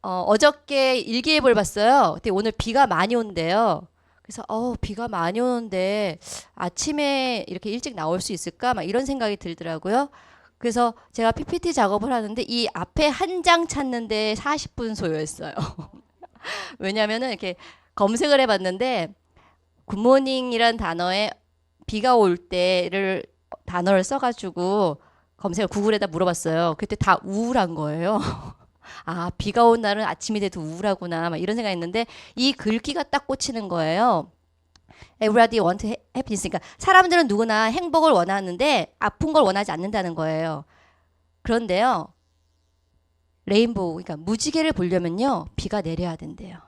어저께 일기예보를 봤어요. 근데 오늘 비가 많이 온대요. 그래서 비가 많이 오는데 아침에 이렇게 일찍 나올 수 있을까? 막 이런 생각이 들더라고요. 그래서 제가 PPT 작업을 하는데 이 앞에 한 장 찾는데 40분 소요했어요. 왜냐면은 이렇게 검색을 해봤는데 굿모닝이란 단어에 비가 올 때를 단어를 써가지고 검색을 구글에다 물어봤어요. 그때 다 우울한 거예요. 아, 비가 온 날은 아침이 돼도 우울하구나. 막 이런 생각했는데 이 글귀가 딱 꽂히는 거예요. Everybody want happiness. 그러니까 사람들은 누구나 행복을 원하는데 아픈 걸 원하지 않는다는 거예요. 그런데요, 레인보우, 그러니까 무지개를 보려면요, 비가 내려야 된대요.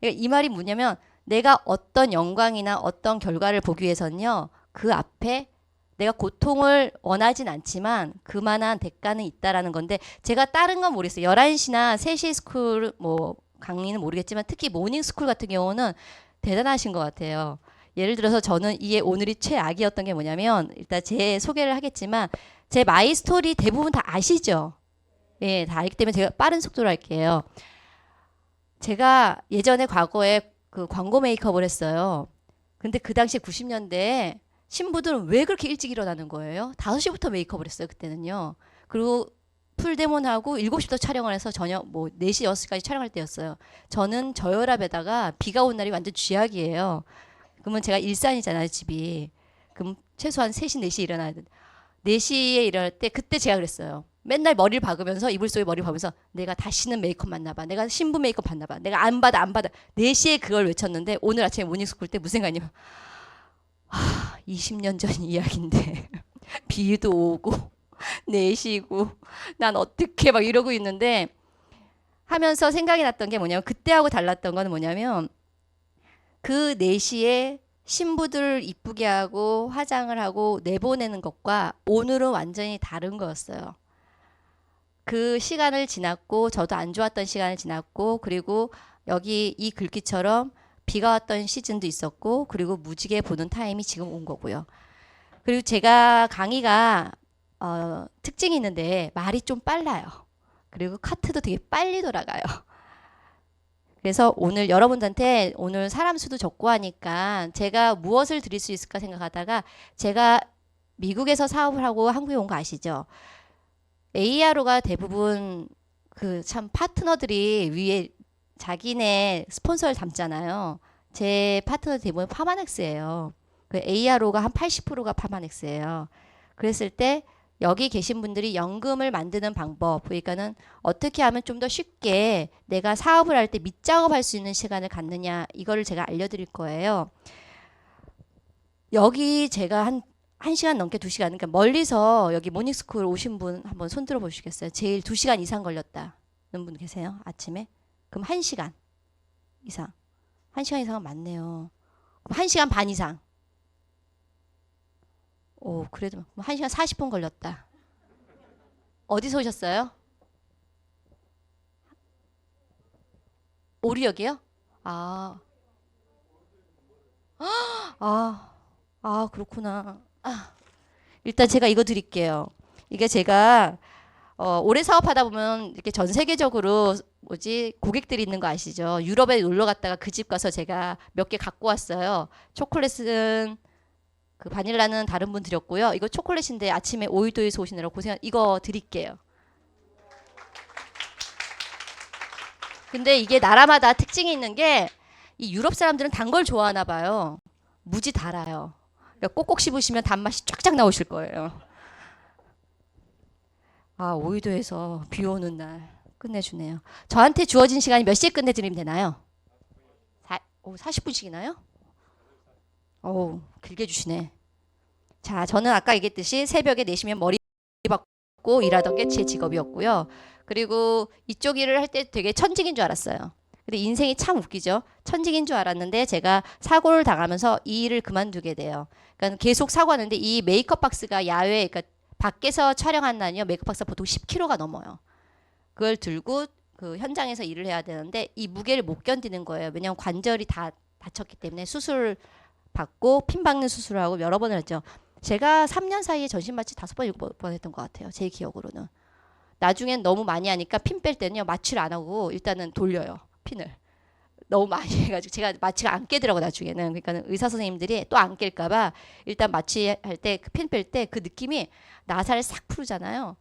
그러니까 이 말이 뭐냐면 내가 어떤 영광이나 어떤 결과를 보기 위해서는요, 그 앞에 내가 고통을 원하진 않지만 그만한 대가는 있다라는 건데 제가 다른 건 모르겠어요. 11시나 3시 스쿨 뭐 강의는 모르겠지만 특히 모닝 스쿨 같은 경우는 대단하신 것 같아요. 예를 들어서 저는 이게 오늘이 최악이었던 게 뭐냐면 일단 제 소개를 하겠지만 제 마이 스토리 대부분 다 아시죠? 예, 다 알기 때문에 제가 빠른 속도로 할게요. 제가 예전에 과거에 그 광고 메이크업을 했어요. 근데 그 당시 90년대에 신부들은 왜 그렇게 일찍 일어나는 거예요? 5시부터 메이크업을 했어요, 그때는요. 그리고 풀데몬하고 7시부터 촬영을 해서 저녁 뭐 4시, 6시까지 촬영할 때였어요. 저는 저혈압에다가 비가 온 날이 완전 쥐약이에요. 그러면 제가 일산이잖아요, 집이. 그럼 최소한 3시, 4시 일어나야 돼. 4시에 일어날 때 그때 제가 그랬어요. 맨날 머리를 박으면서 이불 속에 머리를 박으면서 내가 다시는 메이크업 맞나 봐. 내가 신부 메이크업 받나 봐. 내가 안 받아 안 받아. 4시에 그걸 외쳤는데 오늘 아침에 모닝스쿨 때 무슨 생각이냐면 20년 전 이야기인데 비도 오고 4시고 난 어떻게 막 이러고 있는데 하면서 생각이 났던 게 뭐냐면 그때하고 달랐던 건 뭐냐면 그 4시에 신부들 이쁘게 하고 화장을 하고 내보내는 것과 오늘은 완전히 다른 거였어요. 그 시간을 지났고 저도 안 좋았던 시간을 지났고 그리고 여기 이 글귀처럼 비가 왔던 시즌도 있었고 그리고 무지개 보는 타임이 지금 온 거고요. 그리고 제가 강의가 특징이 있는데 말이 좀 빨라요. 그리고 카트도 되게 빨리 돌아가요. 그래서 오늘 여러분들한테 오늘 사람 수도 적고 하니까 제가 무엇을 드릴 수 있을까 생각하다가 제가 미국에서 사업을 하고 한국에 온 거 아시죠? ARO가 대부분 그 참 파트너들이 위에 자기네 스폰서를 담잖아요. 제 파트너 대부분 파마넥스예요. 그 ARO가 한 80%가 파마넥스예요. 그랬을 때 여기 계신 분들이 연금을 만드는 방법, 그러니까는 어떻게 하면 좀 더 쉽게 내가 사업을 할 때 밑작업할 수 있는 시간을 갖느냐, 이거를 제가 알려드릴 거예요. 여기 제가 한 시간 넘게 2시간, 그러니까 멀리서 여기 모닝스쿨 오신 분 한번 손 들어 보시겠어요? 제일 2시간 이상 걸렸다는 분 계세요? 아침에? 그럼 1시간 이상. 1시간 이상은 많네요. 그럼 1시간 반 이상. 오, 그래도 1시간 40분 걸렸다. 어디서 오셨어요? 오리역이요? 아, 아, 그렇구나. 일단 제가 이거 드릴게요. 이게 제가 오래 사업하다 보면 이렇게 전 세계적으로 뭐지 고객들이 있는 거 아시죠? 유럽에 놀러 갔다가 그 집 가서 제가 몇 개 갖고 왔어요. 초콜릿은 그 바닐라는 다른 분 드렸고요. 이거 초콜릿인데 아침에 오이도에서 오시느라 고생 이거 드릴게요. 근데 이게 나라마다 특징이 있는 게 이 유럽 사람들은 단 걸 좋아하나 봐요. 무지 달아요. 그러니까 꼭꼭 씹으시면 단맛이 쫙쫙 나오실 거예요. 아, 오이도에서 비 오는 날 끝내주네요. 저한테 주어진 시간이 몇 시에 끝내드리면 되나요? 40분씩이나요? 오, 길게 주시네. 자, 저는 아까 얘기했듯이 새벽에 내시면 머리 박고 일하던 게 제 직업이었고요. 그리고 이쪽 일을 할 때 되게 천직인 줄 알았어요. 근데 인생이 참 웃기죠. 천직인 줄 알았는데 제가 사고를 당하면서 이 일을 그만두게 돼요. 그러니까 계속 사고하는데 이 메이크업 박스가 야외, 그러니까 밖에서 촬영한 날이요. 메이크업 박스가 보통 10kg가 넘어요. 그걸 들고 그 현장에서 일을 해야 되는데 이 무게를 못 견디는 거예요. 왜냐하면 관절이 다 다쳤기 때문에 수술 받고 핀 박는 수술을 하고 여러 번을 했죠. 제가 3년 사이에 전신 마취 5번, 6번 했던 것 같아요. 제 기억으로는. 나중엔 너무 많이 하니까 핀 뺄 때는요 마취를 안 하고 일단은 돌려요 핀을. 너무 많이 해가지고 제가 마취가 안 깨더라고 나중에는. 그러니까 의사 선생님들이 또 안 깰까봐 일단 마취할 때 그 핀 뺄 때 그 느낌이 나사를 싹 풀잖아요.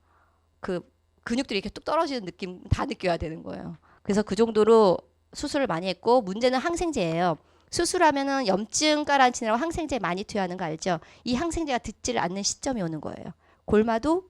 그 근육들이 이렇게 뚝 떨어지는 느낌 다 느껴야 되는 거예요. 그래서 그 정도로 수술을 많이 했고 문제는 항생제예요. 수술하면은 염증 깔아앉히느라고 항생제 많이 투여하는 거 알죠? 이 항생제가 듣지를 않는 시점이 오는 거예요. 골마도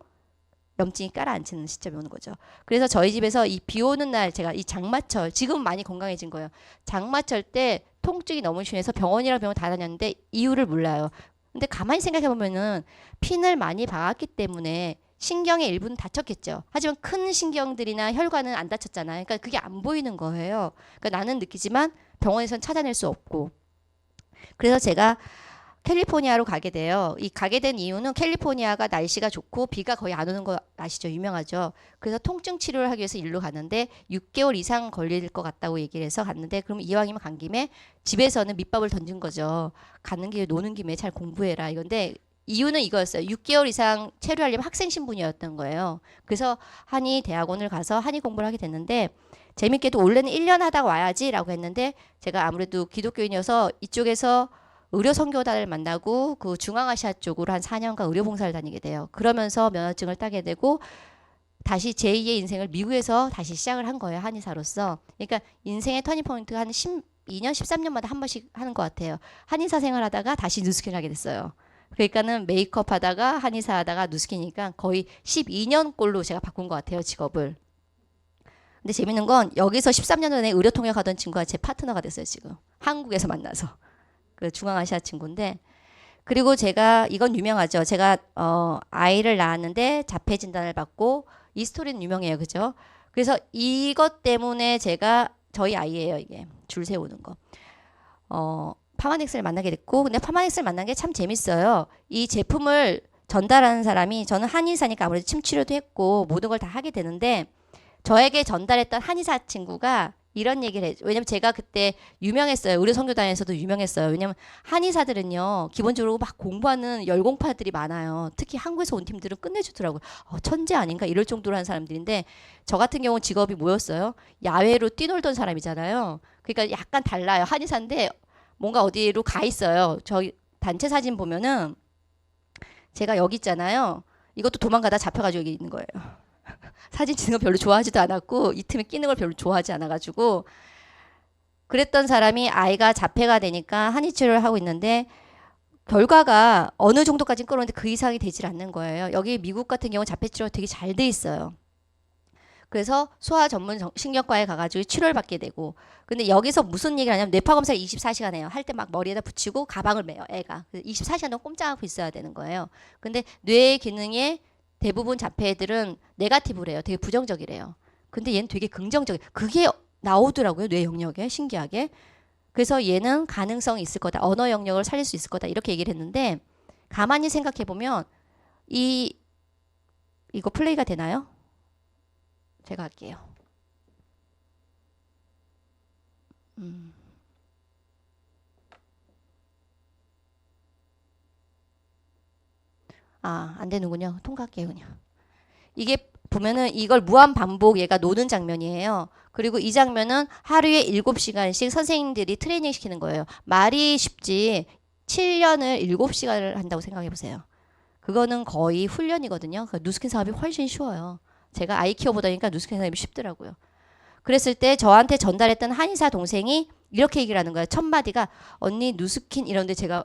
염증이 깔아앉히는 시점이 오는 거죠. 그래서 저희 집에서 이 비 오는 날 제가 이 장마철 지금 많이 건강해진 거예요. 장마철 때 통증이 너무 심해서 병원이랑 병원 다 다녔는데 이유를 몰라요. 근데 가만히 생각해 보면은 핀을 많이 박았기 때문에 신경의 일부는 다쳤겠죠. 하지만 큰 신경들이나 혈관은 안 다쳤잖아요. 그러니까 그게 안 보이는 거예요. 그러니까 나는 느끼지만 병원에선 찾아낼 수 없고. 그래서 제가 캘리포니아로 가게 돼요. 이 가게 된 이유는 캘리포니아가 날씨가 좋고 비가 거의 안 오는 거 아시죠? 유명하죠. 그래서 통증 치료를 하기 위해서 일로 갔는데 6개월 이상 걸릴 것 같다고 얘기를 해서 갔는데 그럼 이왕이면 간 김에 집에서는 밑밥을 던진 거죠. 가는 김에 노는 김에 잘 공부해라 이건데 이유는 이거였어요. 6개월 이상 체류하려면 학생 신분이었던 거예요. 그래서 한의 대학원을 가서 한의 공부를 하게 됐는데 재밌게도 원래는 1년 하다가 와야지라고 했는데 제가 아무래도 기독교인이어서 이쪽에서 의료 선교사를 만나고 그 중앙아시아 쪽으로 한 4년간 의료 봉사를 다니게 돼요. 그러면서 면허증을 따게 되고 다시 제2의 인생을 미국에서 다시 시작을 한 거예요. 한의사로서. 그러니까 인생의 터닝포인트가 한 12년, 13년마다 한 번씩 하는 것 같아요. 한의사 생활하다가 다시 누스킨을 하게 됐어요. 그러니까는 메이크업 하다가 한의사 하다가 누스킨이니까 거의 12년 꼴로 제가 바꾼 것 같아요. 직업을. 근데 재밌는 건 여기서 13년 전에 의료통역 하던 친구가 제 파트너가 됐어요. 지금. 한국에서 만나서. 그 중앙아시아 친구인데 그리고 제가 이건 유명하죠. 제가 아이를 낳았는데 자폐 진단을 받고 이 스토리는 유명해요. 그죠? 그래서 이것 때문에 제가 저희 아이예요. 이게 줄 세우는 거. 파마넥스를 만나게 됐고 근데 파마넥스를 만난 게 참 재밌어요. 이 제품을 전달하는 사람이 저는 한의사니까 아무래도 침 치료도 했고 모든 걸 다 하게 되는데 저에게 전달했던 한의사 친구가 이런 얘기를 해요. 왜냐면 제가 그때 유명했어요. 의료 선교단에서도 유명했어요. 왜냐면 한의사들은요. 기본적으로 막 공부하는 열공파들이 많아요. 특히 한국에서 온 팀들은 끝내주더라고요. 천재 아닌가 이럴 정도로 한 사람들인데 저 같은 경우는 직업이 뭐였어요? 야외로 뛰놀던 사람이잖아요. 그러니까 약간 달라요. 한의사인데 뭔가 어디로 가 있어요. 저희 단체 사진 보면은 제가 여기 있잖아요. 이것도 도망가다 잡혀가지고 여기 있는 거예요. 사진 찍는 거 별로 좋아하지도 않았고 이 틈에 끼는 걸 별로 좋아하지 않아가지고 그랬던 사람이 아이가 자폐가 되니까 한의치료를 하고 있는데 결과가 어느 정도까지는 끌었는데 그 이상이 되질 않는 거예요. 여기 미국 같은 경우 자폐치료가 되게 잘 돼 있어요. 그래서 소아 전문 신경과에 가가지고 치료를 받게 되고 근데 여기서 무슨 얘기를 하냐면 뇌파 검사를 24시간 해요. 할 때 막 머리에다 붙이고 가방을 매요. 애가. 24시간 동안 꼼짝하고 있어야 되는 거예요. 근데 뇌의 기능에 대부분 자폐들은 네가티브래요. 되게 부정적이래요. 근데 얘는 되게 긍정적이에요. 그게 나오더라고요. 뇌 영역에 신기하게. 그래서 얘는 가능성이 있을 거다. 언어 영역을 살릴 수 있을 거다. 이렇게 얘기를 했는데 가만히 생각해 보면 이거 플레이가 되나요? 제가 할게요. 안 되는군요. 통과할게요, 그냥. 이게 보면은 이걸 무한 반복 얘가 노는 장면이에요. 그리고 이 장면은 하루에 7시간씩 선생님들이 트레이닝 시키는 거예요. 말이 쉽지 7년을 7시간을 한다고 생각해 보세요. 그거는 거의 훈련이거든요. 그 누스킨 사업이 훨씬 쉬워요. 제가 아이 키워보다니까 누스킨 사업이 쉽더라고요. 그랬을 때 저한테 전달했던 한의사 동생이 이렇게 얘기를 하는 거예요. 첫 마디가 언니 누스킨 이런데 제가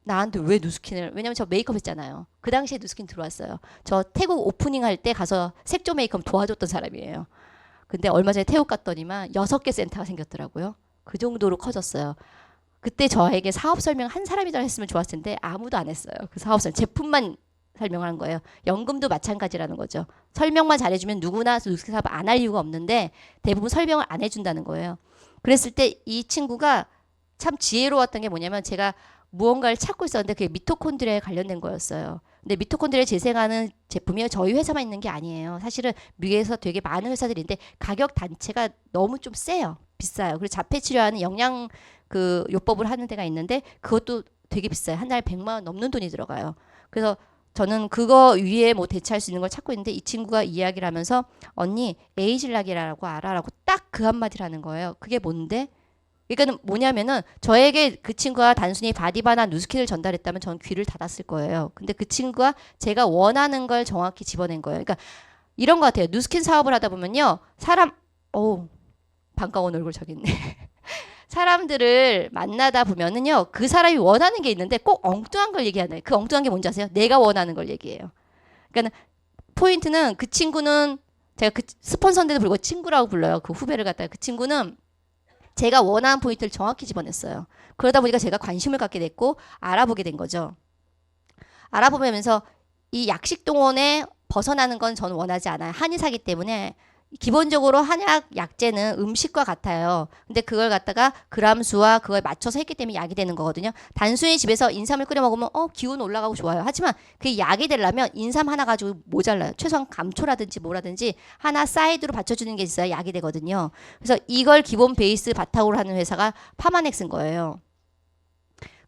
나한테 왜 누스킨을 왜냐면 저 메이크업 했잖아요. 그 당시에 누스킨 들어왔어요. 저 태국 오프닝 할 때 가서 색조 메이크업 도와줬던 사람이에요. 근데 얼마 전에 태국 갔더니만 6개 센터가 생겼더라고요. 그 정도로 커졌어요. 그때 저에게 사업 설명 한 사람이라도 했으면 좋았을 텐데 아무도 안 했어요. 그 사업 설명 제품만 설명하는 거예요. 연금도 마찬가지라는 거죠. 설명만 잘해주면 누구나 누스킨 사업 안 할 이유가 없는데 대부분 설명을 안 해준다는 거예요. 그랬을 때 이 친구가 참 지혜로웠던 게 뭐냐면 제가 무언가를 찾고 있었는데 그게 미토콘드리아에 관련된 거였어요. 근데 미토콘드리아 재생하는 제품이 저희 회사만 있는 게 아니에요. 사실은 미국에서 되게 많은 회사들이 있는데 가격 단체가 너무 좀 세요. 비싸요. 그리고 자폐 치료하는 영양 요법을 하는 데가 있는데 그것도 되게 비싸요. 한 달에 100만 원 넘는 돈이 들어가요. 그래서 저는 그거 위에 뭐 대체할 수 있는 걸 찾고 있는데 이 친구가 이야기를 하면서 언니 에이즐락이라고 알아? 라고 딱 그 한마디를 하는 거예요. 그게 뭔데? 그러니까 뭐냐면은 저에게 그 친구가 단순히 바디바나 누스킨을 전달했다면 저는 귀를 닫았을 거예요. 근데 그 친구가 제가 원하는 걸 정확히 집어낸 거예요. 그러니까 이런 것 같아요. 누스킨 사업을 하다 보면요. 반가운 얼굴 저기 있네. 사람들을 만나다 보면은요. 그 사람이 원하는 게 있는데 꼭 엉뚱한 걸 얘기하네. 그 엉뚱한 게 뭔지 아세요? 내가 원하는 걸 얘기해요. 그러니까 포인트는 그 친구는 제가 그 스폰서인데도 불구하고 친구라고 불러요. 그 후배를 갖다가 그 친구는 제가 원하는 포인트를 정확히 집어냈어요. 그러다 보니까 제가 관심을 갖게 됐고 알아보게 된 거죠. 알아보면서 이 약식동원에 벗어나는 건 저는 원하지 않아요. 한의사기 때문에 기본적으로 한약 약재는 음식과 같아요. 근데 그걸 갖다가 그람수와 그걸 맞춰서 했기 때문에 약이 되는 거거든요. 단순히 집에서 인삼을 끓여 먹으면 기운 올라가고 좋아요. 하지만 그게 약이 되려면 인삼 하나 가지고 모자라요. 최소한 감초라든지 뭐라든지 하나 사이드로 받쳐주는 게 있어야 약이 되거든요. 그래서 이걸 기본 베이스 바탕으로 하는 회사가 파마넥스인 거예요.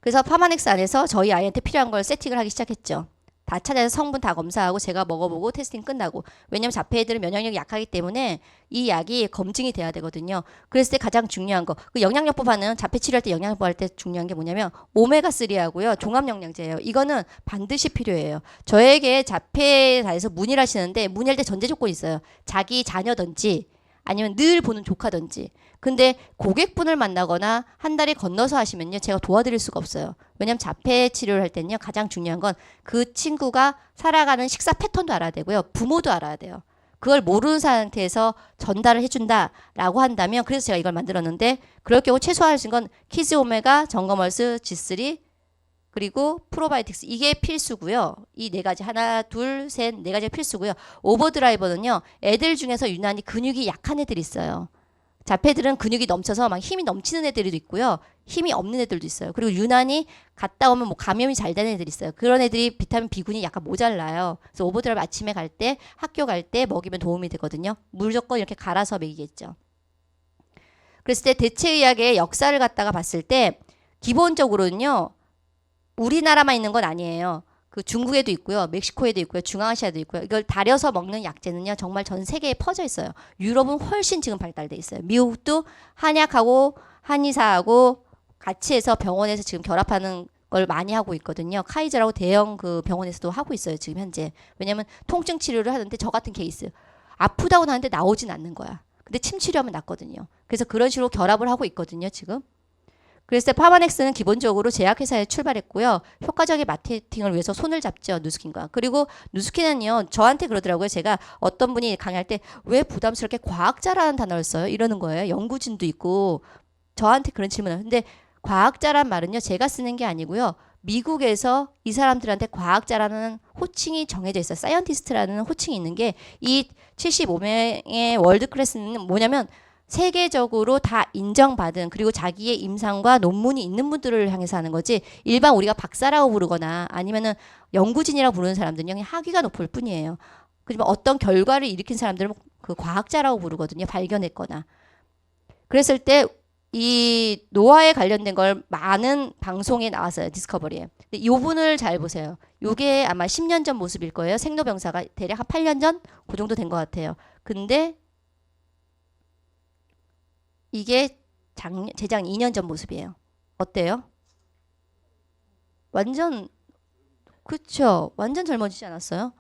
그래서 파마넥스 안에서 저희 아이한테 필요한 걸 세팅을 하기 시작했죠. 다 찾아서 성분 다 검사하고 제가 먹어보고 테스팅 끝나고. 왜냐면 자폐애들은 면역력이 약하기 때문에 이 약이 검증이 돼야 되거든요. 그랬을 때 가장 중요한 거. 그 영양요법 하는 자폐 치료할 때 영양요법 할 때 중요한 게 뭐냐면 오메가3하고요. 종합영양제예요. 이거는 반드시 필요해요. 저에게 자폐에 대해서 문의를 하시는데 문의할 때 전제 조건이 있어요. 자기 자녀든지 아니면 늘 보는 조카든지. 근데 고객분을 만나거나 한 달에 건너서 하시면요. 제가 도와드릴 수가 없어요. 왜냐면 자폐 치료를 할 때는요. 가장 중요한 건 그 친구가 살아가는 식사 패턴도 알아야 되고요. 부모도 알아야 돼요. 그걸 모르는 상태에서 전달을 해준다라고 한다면 그래서 제가 이걸 만들었는데 그럴 경우 최소화할 수 있는 건 키즈 오메가, 정거멀스, G3 그리고 프로바이오틱스 이게 필수고요. 이 네 가지 하나, 둘, 셋, 네 가지가 필수고요. 오버드라이버는요. 애들 중에서 유난히 근육이 약한 애들이 있어요. 자폐들은 근육이 넘쳐서 막 힘이 넘치는 애들도 있고요. 힘이 없는 애들도 있어요. 그리고 유난히 갔다 오면 뭐 감염이 잘 되는 애들이 있어요. 그런 애들이 비타민 B군이 약간 모자라요. 그래서 오버드라이브 아침에 갈 때, 학교 갈 때 먹이면 도움이 되거든요. 무조건 이렇게 갈아서 먹이겠죠. 그랬을 때 대체의학의 역사를 갖다가 봤을 때 기본적으로는요. 우리나라만 있는 건 아니에요. 그 중국에도 있고요. 멕시코에도 있고요. 중앙아시아도 있고요. 이걸 달여서 먹는 약재는요. 정말 전 세계에 퍼져 있어요. 유럽은 훨씬 지금 발달돼 있어요. 미국도 한약하고 한의사하고 같이 해서 병원에서 지금 결합하는 걸 많이 하고 있거든요. 카이저라고 대형 그 병원에서도 하고 있어요. 지금 현재. 왜냐면 통증 치료를 하는데 저 같은 케이스. 아프다고 나는데 나오진 않는 거야. 근데 침 치료하면 낫거든요. 그래서 그런 식으로 결합을 하고 있거든요. 지금. 그래서 파마넥스는 기본적으로 제약회사에 출발했고요. 효과적인 마케팅을 위해서 손을 잡죠. 누스킨과. 그리고 누스킨은요. 저한테 그러더라고요. 제가 어떤 분이 강의할 때 왜 부담스럽게 과학자라는 단어를 써요? 이러는 거예요. 연구진도 있고 저한테 그런 질문을. 근데 과학자란 말은요. 제가 쓰는 게 아니고요. 미국에서 이 사람들한테 과학자라는 호칭이 정해져 있어요. 사이언티스트라는 호칭이 있는 게 이 75명의 월드 클래스는 뭐냐면 세계적으로 다 인정받은 그리고 자기의 임상과 논문이 있는 분들을 향해서 하는 거지 일반 우리가 박사라고 부르거나 아니면은 연구진이라고 부르는 사람들은 그냥 학위가 높을 뿐이에요. 그지만 어떤 결과를 일으킨 사람들은 그 과학자라고 부르거든요. 발견했거나. 그랬을 때 이 노화에 관련된 걸 많은 방송에 나왔어요. 디스커버리에. 근데 이 부분을 잘 보세요. 이게 아마 10년 전 모습일 거예요. 생로병사가 대략 한 8년 전 그 정도 된 것 같아요. 근데 이게 재작 2년 전 모습이에요. 어때요? 완전 그쵸. 완전 젊어지지 않았어요?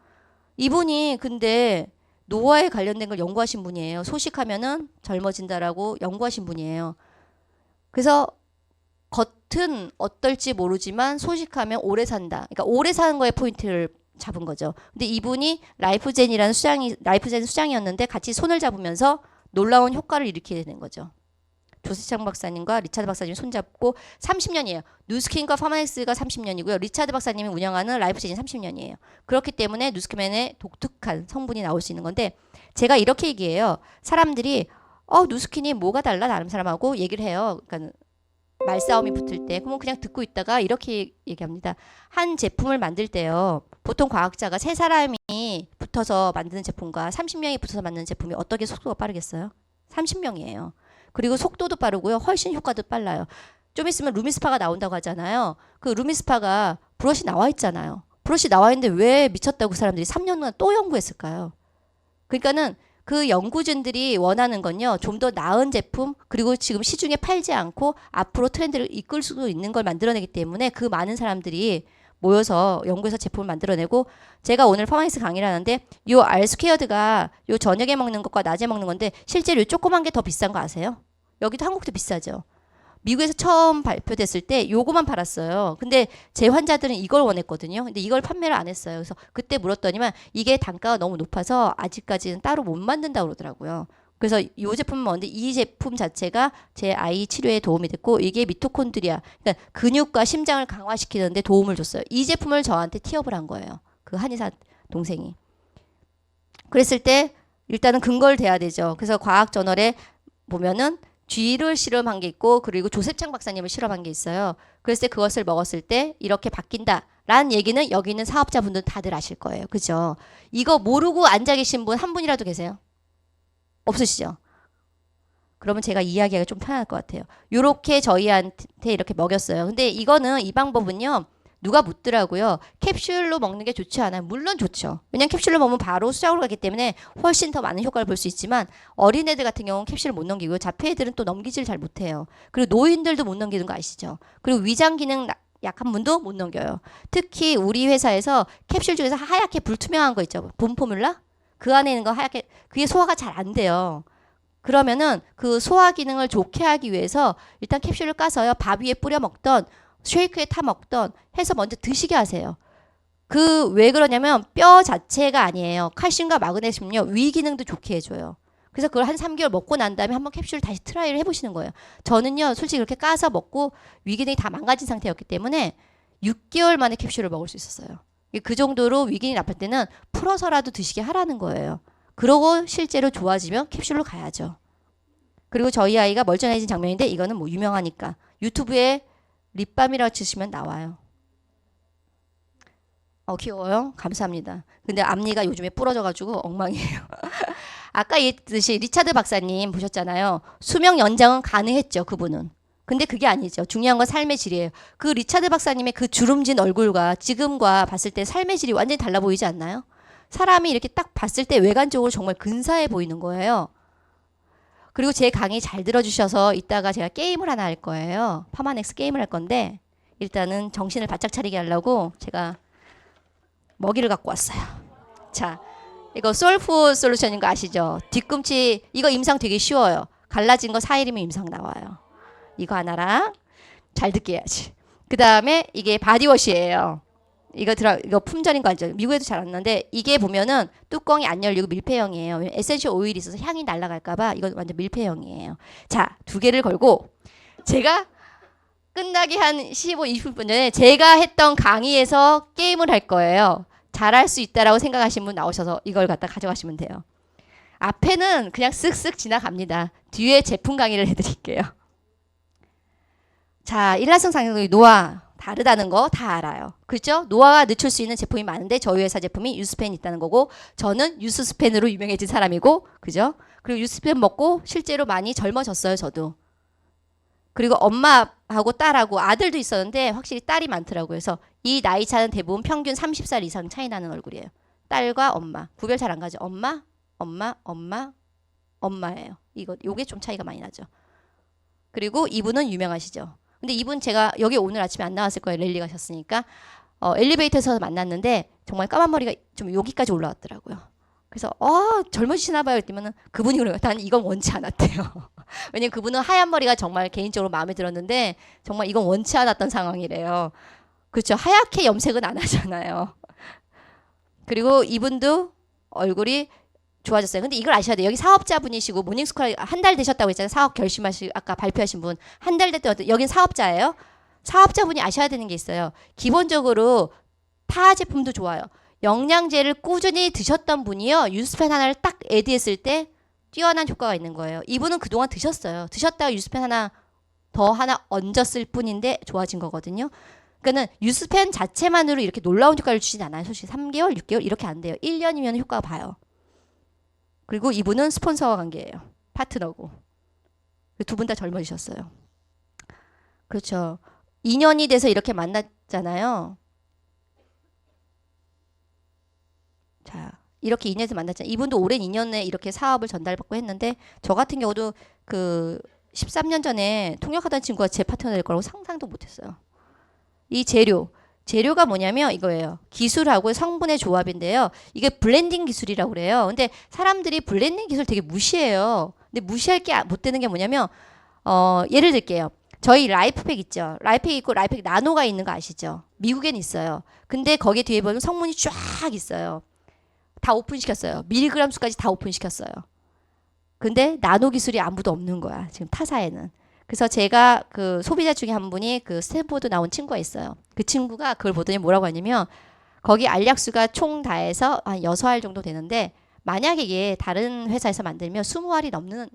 이분이 근데 노화에 관련된 걸 연구하신 분이에요. 소식하면은 젊어진다라고 연구하신 분이에요. 그래서 겉은 어떨지 모르지만 소식하면 오래 산다. 그러니까 오래 사는 거에 포인트를 잡은 거죠. 근데 이분이 라이프젠 수장이었는데 같이 손을 잡으면서 놀라운 효과를 일으키게 되는 거죠. 조세창 박사님과 리차드 박사님이 손잡고 30년이에요. 누스킨과 파마넥스가 30년이고요. 리차드 박사님이 운영하는 라이프젠이 30년이에요. 그렇기 때문에 누스킨의 독특한 성분이 나올 수 있는 건데 제가 이렇게 얘기해요. 사람들이 누스킨이 뭐가 달라 다른 사람하고 얘기를 해요. 그러니까 말싸움이 붙을 때 그러면 그냥 듣고 있다가 이렇게 얘기합니다. 한 제품을 만들 때요. 보통 과학자가 세 사람이 붙어서 만드는 제품과 30명이 붙어서 만드는 제품이 어떻게 속도가 빠르겠어요? 30명이에요. 그리고 속도도 빠르고요. 훨씬 효과도 빨라요. 좀 있으면 루미스파가 나온다고 하잖아요. 그 루미스파가 브러쉬 나와 있잖아요. 브러쉬 나와 있는데 왜 미쳤다고 사람들이 3년 동안 또 연구했을까요? 그러니까는 그 연구진들이 원하는 건요, 좀 더 나은 제품, 그리고 지금 시중에 팔지 않고 앞으로 트렌드를 이끌 수 있는 걸 만들어내기 때문에 그 많은 사람들이 모여서 연구해서 제품을 만들어내고, 제가 오늘 파마닉스 강의를 하는데 요 알스퀘어드가 요 저녁에 먹는 것과 낮에 먹는 건데 실제로 요 조그만 게 더 비싼 거 아세요? 여기도 한국도 비싸죠. 미국에서 처음 발표됐을 때 요거만 팔았어요. 근데 제 환자들은 이걸 원했거든요. 근데 이걸 판매를 안 했어요. 그래서 그때 물었더니만 이게 단가가 너무 높아서 아직까지는 따로 못 만든다고 그러더라고요. 그래서 이 제품은 뭔데, 이 제품 자체가 제 아이 치료에 도움이 됐고, 이게 미토콘드리아, 그러니까 근육과 심장을 강화시키는 데 도움을 줬어요. 이 제품을 저한테 티업을 한 거예요. 그 한의사 동생이. 그랬을 때 일단은 근거를 대야 되죠. 그래서 과학 저널에 보면은 쥐를 실험한 게 있고, 그리고 조셉창 박사님을 실험한 게 있어요. 그랬을 때 그것을 먹었을 때 이렇게 바뀐다라는 얘기는 여기 있는 사업자분들은 다들 아실 거예요. 그죠? 이거 모르고 앉아 계신 분 한 분이라도 계세요? 없으시죠? 그러면 제가 이야기하기가 좀 편할 것 같아요. 요렇게 저희한테 이렇게 먹였어요. 근데 이거는, 이 방법은요, 누가 묻더라고요. 캡슐로 먹는 게 좋지 않아요? 물론 좋죠. 왜냐면 캡슐로 먹으면 바로 수작으로 가기 때문에 훨씬 더 많은 효과를 볼 수 있지만, 어린애들 같은 경우는 캡슐을 못 넘기고, 자폐애들은 또 넘기지를 잘 못해요. 그리고 노인들도 못 넘기는 거 아시죠? 그리고 위장 기능 약한 분도 못 넘겨요. 특히 우리 회사에서 캡슐 중에서 하얗게 불투명한 거 있죠. 봄포뮬라? 그 안에 있는 거 하얗게, 그게 소화가 잘 안 돼요. 그러면은 그 소화 기능을 좋게 하기 위해서 일단 캡슐을 까서요, 밥 위에 뿌려 먹던 쉐이크에 타 먹던 해서 먼저 드시게 하세요. 그 왜 그러냐면 뼈 자체가 아니에요. 칼슘과 마그네슘요, 위 기능도 좋게 해줘요. 그래서 그걸 한 3개월 먹고 난 다음에 한번 캡슐을 다시 트라이를 해보시는 거예요. 저는요, 솔직히 그렇게 까서 먹고 위 기능이 다 망가진 상태였기 때문에 6개월 만에 캡슐을 먹을 수 있었어요. 그 정도로 위 기능이 나쁠 때는 풀어서라도 드시게 하라는 거예요. 그러고 실제로 좋아지면 캡슐로 가야죠. 그리고 저희 아이가 멀쩡해진 장면인데, 이거는 뭐 유명하니까 유튜브에 립밤이라고 치시면 나와요. 귀여워요? 감사합니다. 근데 앞니가 요즘에 부러져가지고 엉망이에요. 아까 얘기했듯이 리차드 박사님 보셨잖아요. 수명 연장은 가능했죠, 그분은. 근데 그게 아니죠. 중요한 건 삶의 질이에요. 그 리차드 박사님의 그 주름진 얼굴과 지금과 봤을 때 삶의 질이 완전히 달라 보이지 않나요? 사람이 이렇게 딱 봤을 때 외관적으로 정말 근사해 보이는 거예요. 그리고 제 강의 잘 들어주셔서 이따가 제가 게임을 하나 할 거예요. 파마넥스 게임을 할 건데, 일단은 정신을 바짝 차리게 하려고 제가 먹이를 갖고 왔어요. 자, 이거 솔푸 솔루션인 거 아시죠? 뒤꿈치, 이거 임상 되게 쉬워요. 갈라진 거 사일이면 임상 나와요. 이거 하나랑, 잘 듣게 해야지. 그 다음에 이게 바디워시예요. 이거 품절인 거 알죠? 미국에도 잘 안 나는데, 이게 보면은 뚜껑이 안 열리고 밀폐형이에요. 에센셜 오일이 있어서 향이 날아갈까봐 이건 완전 밀폐형이에요. 자, 두 개를 걸고, 제가 끝나기 한 15, 20분 전에 제가 했던 강의에서 게임을 할 거예요. 잘할 수 있다라고 생각하시는 분 나오셔서 이걸 갖다 가져가시면 돼요. 앞에는 그냥 쓱쓱 지나갑니다. 뒤에 제품 강의를 해드릴게요. 자, 일란성 상용이 노화 다르다는 거 다 알아요. 그렇죠? 노화가 늦출 수 있는 제품이 많은데 저희 회사 제품이 유스펜이 있다는 거고, 저는 유스스펜으로 유명해진 사람이고, 그죠? 그리고 유스펜 먹고 실제로 많이 젊어졌어요, 저도. 그리고 엄마하고 딸하고 아들도 있었는데 확실히 딸이 많더라고요. 그래서 이 나이 차는 대부분 평균 30살 이상 차이 나는 얼굴이에요. 딸과 엄마. 구별 잘 안 가죠. 엄마, 엄마, 엄마, 엄마예요. 요게 좀 차이가 많이 나죠. 그리고 이분은 유명하시죠. 근데 이분 제가 여기 오늘 아침에 안 나왔을 거예요. 랠리 가셨으니까. 엘리베이터에서 만났는데 정말 까만 머리가 좀 여기까지 올라왔더라고요. 그래서 젊어지시나 봐요. 그랬더니 그분이 그래요. 난 이건 원치 않았대요. 왜냐면 그분은 하얀 머리가 정말 개인적으로 마음에 들었는데 정말 이건 원치 않았던 상황이래요. 그렇죠. 하얗게 염색은 안 하잖아요. 그리고 이분도 얼굴이 좋아졌어요. 근데 이걸 아셔야 돼요. 여기 사업자분이시고 모닝스쿨 한 달 되셨다고 했잖아요. 사업 결심하시 아까 발표하신 분 한 달 됐던, 여긴 사업자예요. 사업자분이 아셔야 되는 게 있어요. 기본적으로 타 제품도 좋아요. 영양제를 꾸준히 드셨던 분이요, 유스펜 하나를 딱 애드했을 때 뛰어난 효과가 있는 거예요. 이분은 그동안 드셨어요. 드셨다가 유스펜 하나 얹었을 뿐인데 좋아진 거거든요. 그러니까는 유스펜 자체만으로 이렇게 놀라운 효과를 주진 않아요. 솔직히 3개월, 6개월 이렇게 안 돼요. 1년이면 효과가 봐요. 그리고 이분은 스폰서와 관계예요. 파트너고. 두 분 다 젊어지셨어요. 그렇죠. 2년이 돼서 이렇게 만났잖아요. 자, 이렇게 인연에서 만났잖아요. 이분도 오랜 인연에 이렇게 사업을 전달받고 했는데 저 같은 경우도 그 13년 전에 통역하던 친구가 제 파트너 될 거라고 상상도 못했어요. 이 재료가 뭐냐면 이거예요. 기술하고 성분의 조합인데요. 이게 블렌딩 기술이라고 그래요. 근데 사람들이 블렌딩 기술 되게 무시해요. 근데 무시할 게 못 되는 게 뭐냐면 예를 들게요. 저희 라이프팩 있죠. 라이프팩 있고 라이프팩 나노가 있는 거 아시죠? 미국엔 있어요. 근데 거기 뒤에 보면 성분이 쫙 있어요. 다 오픈시켰어요. 밀리그램 수까지 다 오픈시켰어요. 근데 나노 기술이 아무도 없는 거야. 지금 타사에는. 그래서 제가 그 소비자 중에 한 분이 그 스탠포드 나온 친구가 있어요. 그 친구가 그걸 보더니 뭐라고 하냐면 거기 알약수가 총 다해서 한 6알 정도 되는데 만약에 이게 다른 회사에서 만들면 20알이 넘는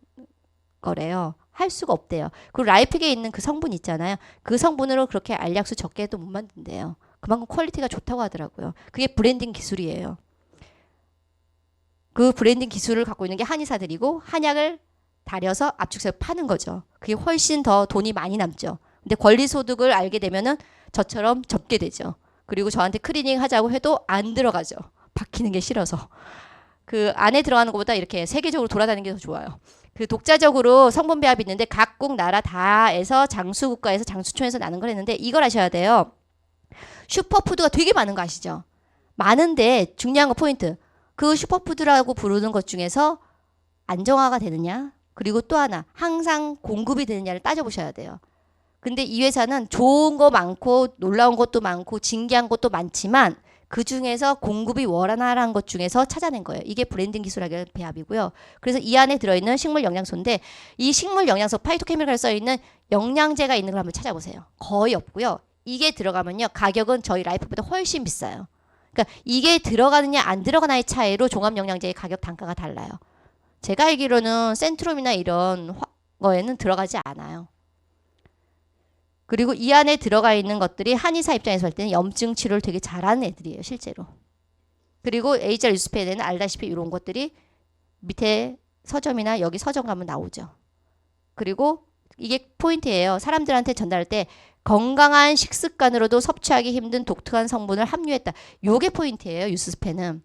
거래요. 할 수가 없대요. 그리고 라이프에 있는 그 성분 있잖아요. 그 성분으로 그렇게 알약수 적게 해도 못 만든대요. 그만큼 퀄리티가 좋다고 하더라고요. 그게 브랜딩 기술이에요. 그 브랜딩 기술을 갖고 있는 게 한의사들이고 한약을 다려서 압축해서 파는 거죠. 그게 훨씬 더 돈이 많이 남죠. 근데 권리소득을 알게 되면은 저처럼 접게 되죠. 그리고 저한테 클리닝 하자고 해도 안 들어가죠. 바뀌는 게 싫어서. 그 안에 들어가는 것보다 이렇게 세계적으로 돌아다니는 게 더 좋아요. 그 독자적으로 성분 배합이 있는데 각국 나라 다에서 장수국가에서 장수촌에서 나는 걸 했는데 이걸 아셔야 돼요. 슈퍼푸드가 되게 많은 거 아시죠? 많은데 중요한 거 포인트. 그 슈퍼푸드라고 부르는 것 중에서 안정화가 되느냐? 그리고 또 하나 항상 공급이 되느냐를 따져보셔야 돼요. 근데 이 회사는 좋은 거 많고 놀라운 것도 많고 진기한 것도 많지만 그 중에서 공급이 원활한 것 중에서 찾아낸 거예요. 이게 브랜딩 기술학의 배합이고요. 그래서 이 안에 들어있는 식물 영양소인데 이 식물 영양소 파이토케미칼 써있는 영양제가 있는 걸 한번 찾아보세요. 거의 없고요. 이게 들어가면요. 가격은 저희 라이프보다 훨씬 비싸요. 그러니까 이게 들어가느냐 안 들어가냐의 차이로 종합영양제의 가격 단가가 달라요. 제가 알기로는 센트롬이나 이런 거에는 들어가지 않아요. 그리고 이 안에 들어가 있는 것들이 한의사 입장에서 할 때는 염증 치료를 되게 잘하는 애들이에요. 실제로. 그리고 HR 뉴스페이드에는 알다시피 이런 것들이 밑에 서점이나 여기 서점 가면 나오죠. 그리고 이게 포인트예요. 사람들한테 전달할 때 건강한 식습관으로도 섭취하기 힘든 독특한 성분을 함유했다. 요게 포인트예요. 뉴스스펜은.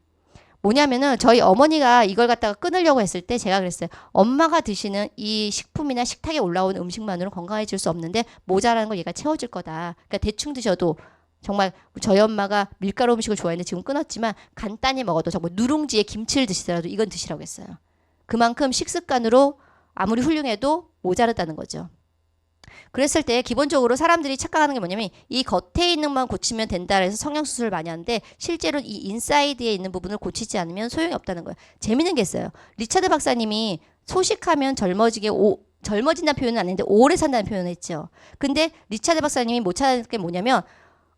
뭐냐면은 저희 어머니가 이걸 갖다가 끊으려고 했을 때 제가 그랬어요. 엄마가 드시는 이 식품이나 식탁에 올라온 음식만으로 건강해질 수 없는데 모자라는 걸 얘가 채워줄 거다. 그러니까 대충 드셔도 정말 저희 엄마가 밀가루 음식을 좋아했는데 지금 끊었지만 간단히 먹어도 정말 누룽지에 김치를 드시더라도 이건 드시라고 했어요. 그만큼 식습관으로 아무리 훌륭해도 모자르다는 거죠. 그랬을 때 기본적으로 사람들이 착각하는 게 뭐냐면 이 겉에 있는 것만 고치면 된다 해서 성형수술을 많이 하는데 실제로 이 인사이드에 있는 부분을 고치지 않으면 소용이 없다는 거예요. 재밌는 게 있어요. 리차드 박사님이 소식하면 젊어진다는 표현은 안 했는데 오래 산다는 표현을 했죠. 근데 리차드 박사님이 못 찾은 게 뭐냐면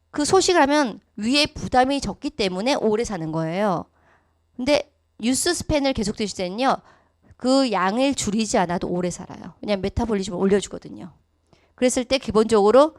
그 소식을 하면 위에 부담이 적기 때문에 오래 사는 거예요. 근데 뉴스 스팬을 계속 드실 때는요. 그 양을 줄이지 않아도 오래 살아요. 왜냐하면 메타볼리즘을 올려주거든요. 그랬을 때 기본적으로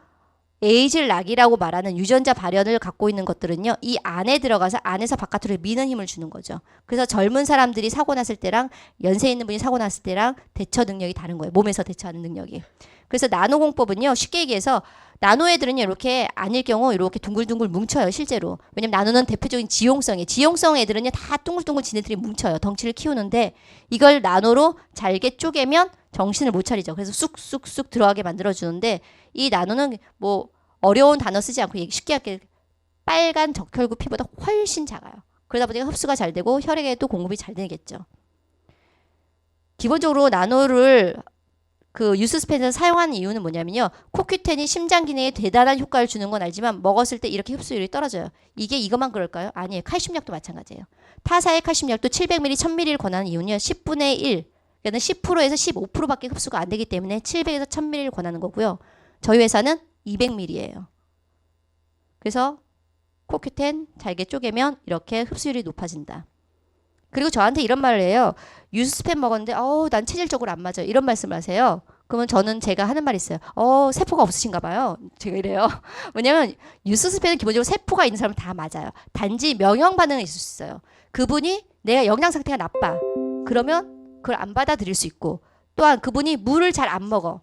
에이즐락이라고 말하는 유전자 발현을 갖고 있는 것들은요. 이 안에 들어가서 안에서 바깥으로 미는 힘을 주는 거죠. 그래서 젊은 사람들이 사고 났을 때랑 연세 있는 분이 사고 났을 때랑 대처 능력이 다른 거예요. 몸에서 대처하는 능력이. 그래서 나노공법은요. 쉽게 얘기해서 나노 애들은요. 이렇게 아닐 경우 이렇게 둥글둥글 뭉쳐요. 실제로. 왜냐면 나노는 대표적인 지용성이에요. 지용성 애들은요. 다 둥글둥글 지네들이 뭉쳐요. 덩치를 키우는데 이걸 나노로 잘게 쪼개면 정신을 못 차리죠. 그래서 쑥쑥쑥 들어가게 만들어주는데 이 나노는 뭐 어려운 단어 쓰지 않고 쉽게 할게 빨간 적혈구 피보다 훨씬 작아요. 그러다 보니까 흡수가 잘 되고 혈액에도 공급이 잘 되겠죠. 기본적으로 나노를 그 뉴스스펜에서 사용하는 이유는 뭐냐면요. 코큐텐이 심장 기능에 대단한 효과를 주는 건 알지만 먹었을 때 이렇게 흡수율이 떨어져요. 이게 이것만 그럴까요? 아니에요. 칼슘약도 마찬가지예요. 타사의 칼슘약도 700ml, 1000ml를 권하는 이유는요. 10분의 1. 그러니까 10%에서 15%밖에 흡수가 안 되기 때문에 700에서 1000ml를 권하는 거고요. 저희 회사는 200ml예요. 그래서 코큐텐 잘게 쪼개면 이렇게 흡수율이 높아진다. 그리고 저한테 이런 말을 해요. 유스스펜 먹었는데 난 체질적으로 안 맞아요. 이런 말씀을 하세요. 그러면 저는 제가 하는 말이 있어요. 세포가 없으신가 봐요. 제가 이래요. 왜냐면 유스스펜은 기본적으로 세포가 있는 사람은 다 맞아요. 단지 명형 반응이 있을 수 있어요. 그분이 내가 영양 상태가 나빠. 그러면 그걸 안 받아들일 수 있고 또한 그분이 물을 잘 안 먹어.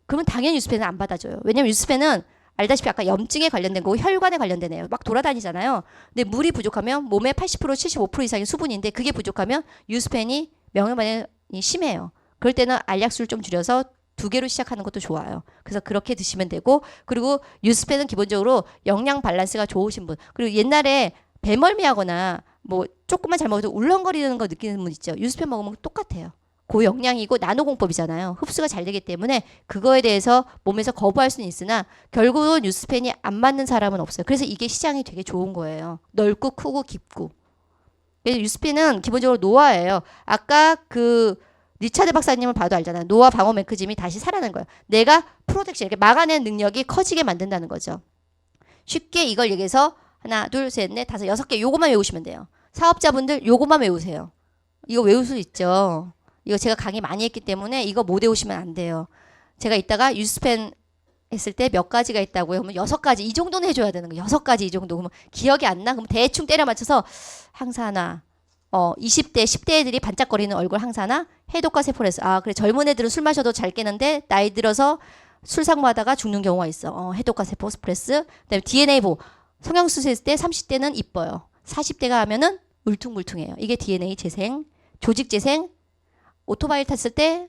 그러면 당연히 유스펜은 안 받아줘요. 왜냐면 유스펜은 알다시피 아까 염증에 관련된 거고 혈관에 관련된 애요. 막 돌아다니잖아요. 근데 물이 부족하면 몸에 80% 75% 이상의 수분인데 그게 부족하면 유스펜이 명혈반응이 심해요. 그럴 때는 알약수를 좀 줄여서 2개로 시작하는 것도 좋아요. 그래서 그렇게 드시면 되고 그리고 유스펜은 기본적으로 영양 밸런스가 좋으신 분 그리고 옛날에 배멀미하거나 뭐 조금만 잘 먹어도 울렁거리는 거 느끼는 분 있죠. 유스펜 먹으면 똑같아요. 고영양이고 나노공법이잖아요. 흡수가 잘 되기 때문에 그거에 대해서 몸에서 거부할 수는 있으나 결국은 유스펜이 안 맞는 사람은 없어요. 그래서 이게 시장이 되게 좋은 거예요. 넓고 크고 깊고. 그래서 유스펜은 기본적으로 노화예요. 아까 그 리차드 박사님을 봐도 알잖아요. 노화 방어 메커니즘이 다시 살아나는 거예요. 내가 프로텍션 이렇게 막아내는 능력이 커지게 만든다는 거죠. 쉽게 이걸 얘기해서 하나, 둘, 셋, 넷, 다섯, 6개 요것만 외우시면 돼요. 사업자분들 요것만 외우세요. 이거 외울 수 있죠. 이거 제가 강의 많이 했기 때문에 이거 못 외우시면 안 돼요. 제가 이따가 유스펜 했을 때 몇 가지가 있다고요. 그러면 6가지 이 정도는 해줘야 되는 거예요. 6가지 이 정도. 그러면 기억이 안 나? 그럼 대충 때려 맞춰서 항산화 20대 10대 애들이 반짝거리는 얼굴 항산화 해독과 세포레스. 아 그래 젊은 애들은 술 마셔도 잘 깨는데 나이 들어서 술 상무하다가 죽는 경우가 있어. 해독과 세포 스프레스. 그다음에 DNA 보호. 성형수술 했을 때 30대는 이뻐요. 40대가 하면은 울퉁불퉁해요. 이게 DNA 재생, 조직 재생. 오토바이 탔을 때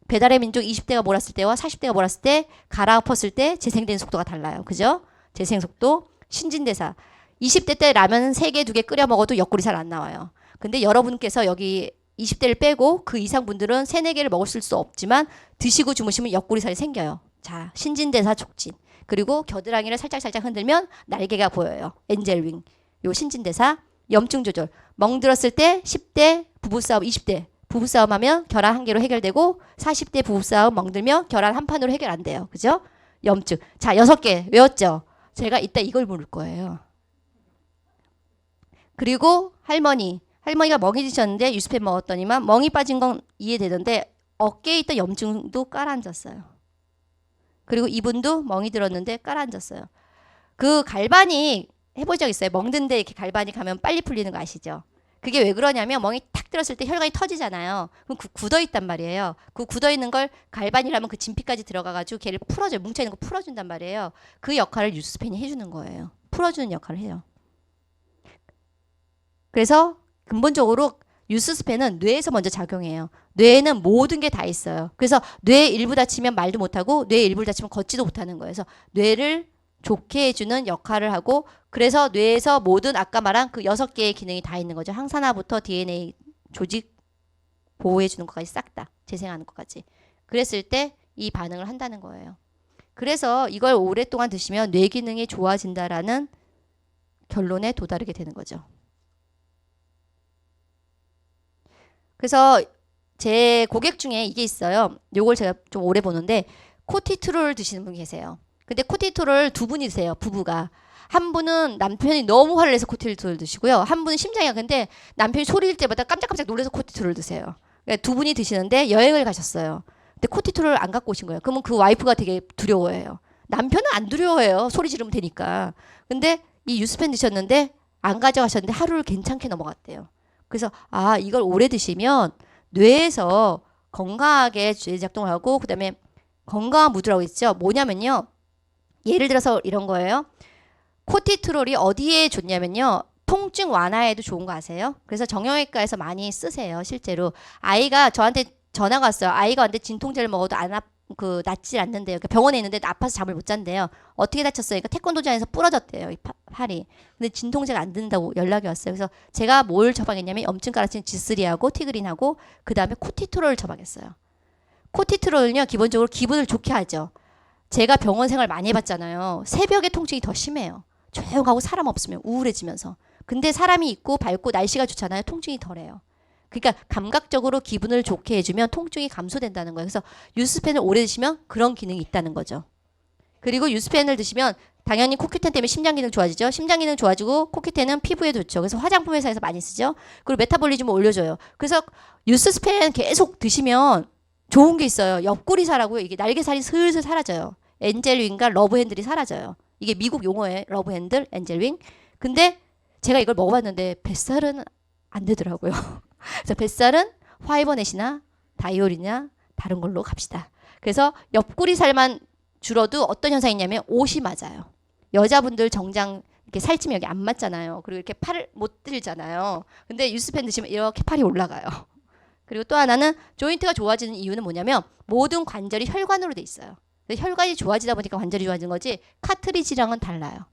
배달의 민족 20대가 몰았을 때와 40대가 몰았을 때 갈아엎었을 때 재생되는 속도가 달라요. 그죠? 재생 속도, 신진대사. 20대 때 라면 3개, 2개 끓여 먹어도 옆구리 살 안 나와요. 근데 여러분께서 여기 20대를 빼고 그 이상 분들은 3, 4개를 먹을 수 없지만 드시고 주무시면 옆구리 살이 생겨요. 자, 신진대사 촉진. 그리고 겨드랑이를 살짝살짝 흔들면 날개가 보여요. 엔젤윙. 요 신진대사, 염증 조절. 멍들었을 때 10대 부부싸움, 20대 부부싸움 하면 결혼 1개로 해결되고 40대 부부싸움 멍들면 결혼 1판으로 해결 안 돼요. 그죠? 염증. 자, 6개 외웠죠? 제가 이따 이걸 물을 거예요. 그리고 할머니가 멍이 드셨는데 유스펜 먹었더니만 멍이 빠진 건 이해되던데 어깨에 있던 염증도 깔아앉았어요. 그리고 이분도 멍이 들었는데 깔아앉았어요. 그 갈바닉 해본 적 있어요? 멍든데 이렇게 갈바닉 하면 빨리 풀리는 거 아시죠? 그게 왜 그러냐면 멍이 탁 들었을 때 혈관이 터지잖아요. 그럼 굳어있단 말이에요. 그 굳어있는 걸 갈바닉이라면 그 진피까지 들어가가지고 걔를 풀어줘요. 뭉쳐있는 거 풀어준단 말이에요. 그 역할을 유스펜이 해주는 거예요. 풀어주는 역할을 해요. 그래서 근본적으로 유스펜은 뇌에서 먼저 작용해요. 뇌에는 모든 게 다 있어요. 그래서 뇌 일부 다치면 말도 못하고 뇌 일부 다치면 걷지도 못하는 거예요. 그래서 뇌를 좋게 해주는 역할을 하고 그래서 뇌에서 모든 아까 말한 그 6개의 기능이 다 있는 거죠. 항산화부터 DNA 조직 보호해주는 것까지 싹 다 재생하는 것까지. 그랬을 때 이 반응을 한다는 거예요. 그래서 이걸 오랫동안 드시면 뇌 기능이 좋아진다라는 결론에 도달하게 되는 거죠. 그래서 제 고객 중에 이게 있어요. 요걸 제가 좀 오래 보는데 코티트롤 드시는 분 계세요. 근데 코티트롤 2분이 드세요. 부부가. 한 분은 남편이 너무 화를 내서 코티트롤 드시고요. 한 분은 심장이 약한데 남편이 소리 질 때마다 깜짝깜짝 놀라서 코티트롤 드세요. 그러니까 2분이 드시는데 여행을 가셨어요. 근데 코티트롤 안 갖고 오신 거예요. 그러면 그 와이프가 되게 두려워해요. 남편은 안 두려워해요. 소리 지르면 되니까. 근데 이 유스펜 드셨는데 안 가져가셨는데 하루를 괜찮게 넘어갔대요. 그래서 이걸 오래 드시면 뇌에서 건강하게 재작동을 하고 그다음에 건강한 무드라고 있죠. 뭐냐면요. 예를 들어서 이런 거예요. 코티트롤이 어디에 좋냐면요. 통증 완화에도 좋은 거 아세요? 그래서 정형외과에서 많이 쓰세요. 실제로. 아이가 저한테 전화가 왔어요. 아이가 왔는데 진통제를 먹어도 낫질 않는데요. 병원에 있는데 아파서 잠을 못 잔대요. 어떻게 다쳤어요? 그러니까 태권도장에서 부러졌대요. 이 팔이. 근데 진통제가 안 듣는다고 연락이 왔어요. 그래서 제가 뭘 처방했냐면 염증 깔아친 지스리하고 티그린하고 그 다음에 코티트롤을 처방했어요. 코티트롤은요. 기본적으로 기분을 좋게 하죠. 제가 병원 생활 많이 해봤잖아요. 새벽에 통증이 더 심해요. 조용하고 사람 없으면 우울해지면서. 근데 사람이 있고 밝고 날씨가 좋잖아요. 통증이 덜해요. 그러니까 감각적으로 기분을 좋게 해주면 통증이 감소된다는 거예요. 그래서 유스펜을 오래 드시면 그런 기능이 있다는 거죠. 그리고 유스펜을 드시면 당연히 코큐텐 때문에 심장 기능 좋아지죠. 심장 기능 좋아지고 코큐텐은 피부에 좋죠. 그래서 화장품 회사에서 많이 쓰죠. 그리고 메타볼리즘을 올려줘요. 그래서 유스펜 계속 드시면 좋은 게 있어요. 옆구리 살하고요. 이게 날개살이 슬슬 사라져요. 엔젤윙과 러브핸들이 사라져요. 이게 미국 용어예요. 러브핸들, 엔젤윙. 근데 제가 이걸 먹어봤는데 뱃살은 안 되더라고요. 그래서 뱃살은 화이버넷이나 다이올이나 다른 걸로 갑시다. 그래서 옆구리 살만 줄어도 어떤 현상이 있냐면 옷이 맞아요. 여자분들 정장 이렇게 살찌면 여기 안 맞잖아요. 그리고 이렇게 팔을 못 들잖아요. 근데 유스펜 드시면 이렇게 팔이 올라가요. 그리고 또 하나는 조인트가 좋아지는 이유는 뭐냐면 모든 관절이 혈관으로 돼 있어요. 혈관이 좋아지다 보니까 관절이 좋아지는 거지 카트리지랑은 달라요.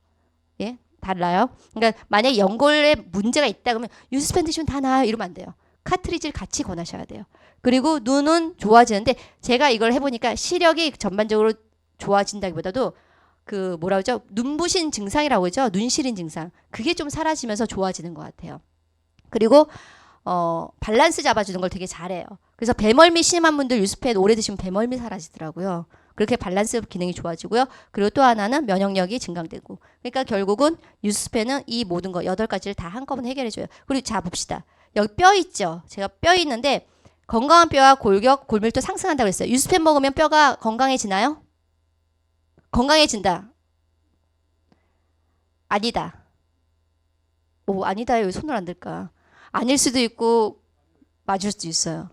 예? 달라요. 그러니까 만약에 연골에 문제가 있다 그러면 유스펜 드시면 다 나아요. 이러면 안 돼요. 카트리지를 같이 권하셔야 돼요. 그리고 눈은 좋아지는데 제가 이걸 해보니까 시력이 전반적으로 좋아진다기보다도 그 뭐라 그러죠? 눈부신 증상이라고 그러죠? 눈시린 증상. 그게 좀 사라지면서 좋아지는 것 같아요. 그리고 밸런스 잡아주는 걸 되게 잘해요. 그래서 배멀미 심한 분들 유스펜 오래 드시면 배멀미 사라지더라고요. 그렇게 밸런스 기능이 좋아지고요. 그리고 또 하나는 면역력이 증강되고. 그러니까 결국은 유스펜은 이 모든 거 8가지를 다 한꺼번에 해결해줘요. 그리고 자 봅시다. 여기 뼈 있죠? 제가 뼈 있는데 건강한 뼈와 골격, 골밀도 상승한다고 했어요. 유스펜 먹으면 뼈가 건강해지나요? 건강해진다. 아니다. 오, 아니다에 왜 손을 안 들까? 아닐 수도 있고 맞을 수도 있어요.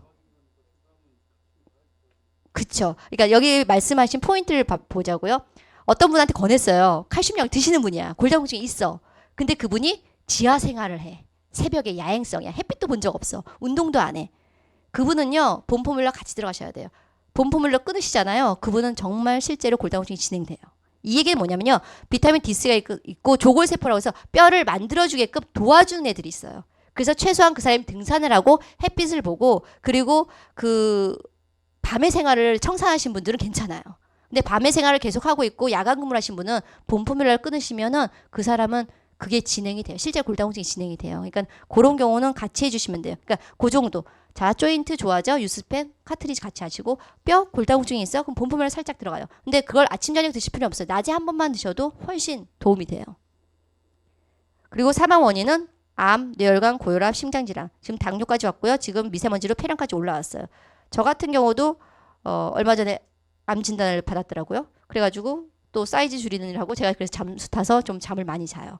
그쵸. 그러니까 여기 말씀하신 포인트를 보자고요. 어떤 분한테 권했어요. 칼슘약 드시는 분이야. 골다공증이 있어. 근데 그분이 지하 생활을 해. 새벽에 야행성이야. 햇빛도 본 적 없어. 운동도 안 해. 그분은요. 본포뮬러 같이 들어가셔야 돼요. 본포뮬러 끊으시잖아요. 그분은 정말 실제로 골다공증이 진행돼요. 이 얘기는 뭐냐면요. 비타민 D3가 있고 조골세포라고 해서 뼈를 만들어주게끔 도와주는 애들이 있어요. 그래서 최소한 그 사람이 등산을 하고 햇빛을 보고 그리고 그 밤의 생활을 청산하신 분들은 괜찮아요. 근데 밤의 생활을 계속하고 있고 야간 근무를 하신 분은 본포뮬러를 끊으시면은 그 사람은 그게 진행이 돼요. 실제 골다공증이 진행이 돼요. 그러니까 그런 경우는 같이 해주시면 돼요. 그러니까 그 정도. 자, 조인트 좋아져. 유스펜, 카트리지 같이 하시고 뼈 골다공증이 있어. 그럼 본포뮬러 살짝 들어가요. 근데 그걸 아침 저녁 드실 필요 없어요. 낮에 한 번만 드셔도 훨씬 도움이 돼요. 그리고 사망 원인은 암, 뇌혈관, 고혈압, 심장질환. 지금 당뇨까지 왔고요. 지금 미세먼지로 폐렴까지 올라왔어요. 저 같은 경우도 얼마 전에 암 진단을 받았더라고요. 그래가지고 또 사이즈 줄이는 일을 하고 제가 그래서 잠수 타서 좀 잠을 많이 자요.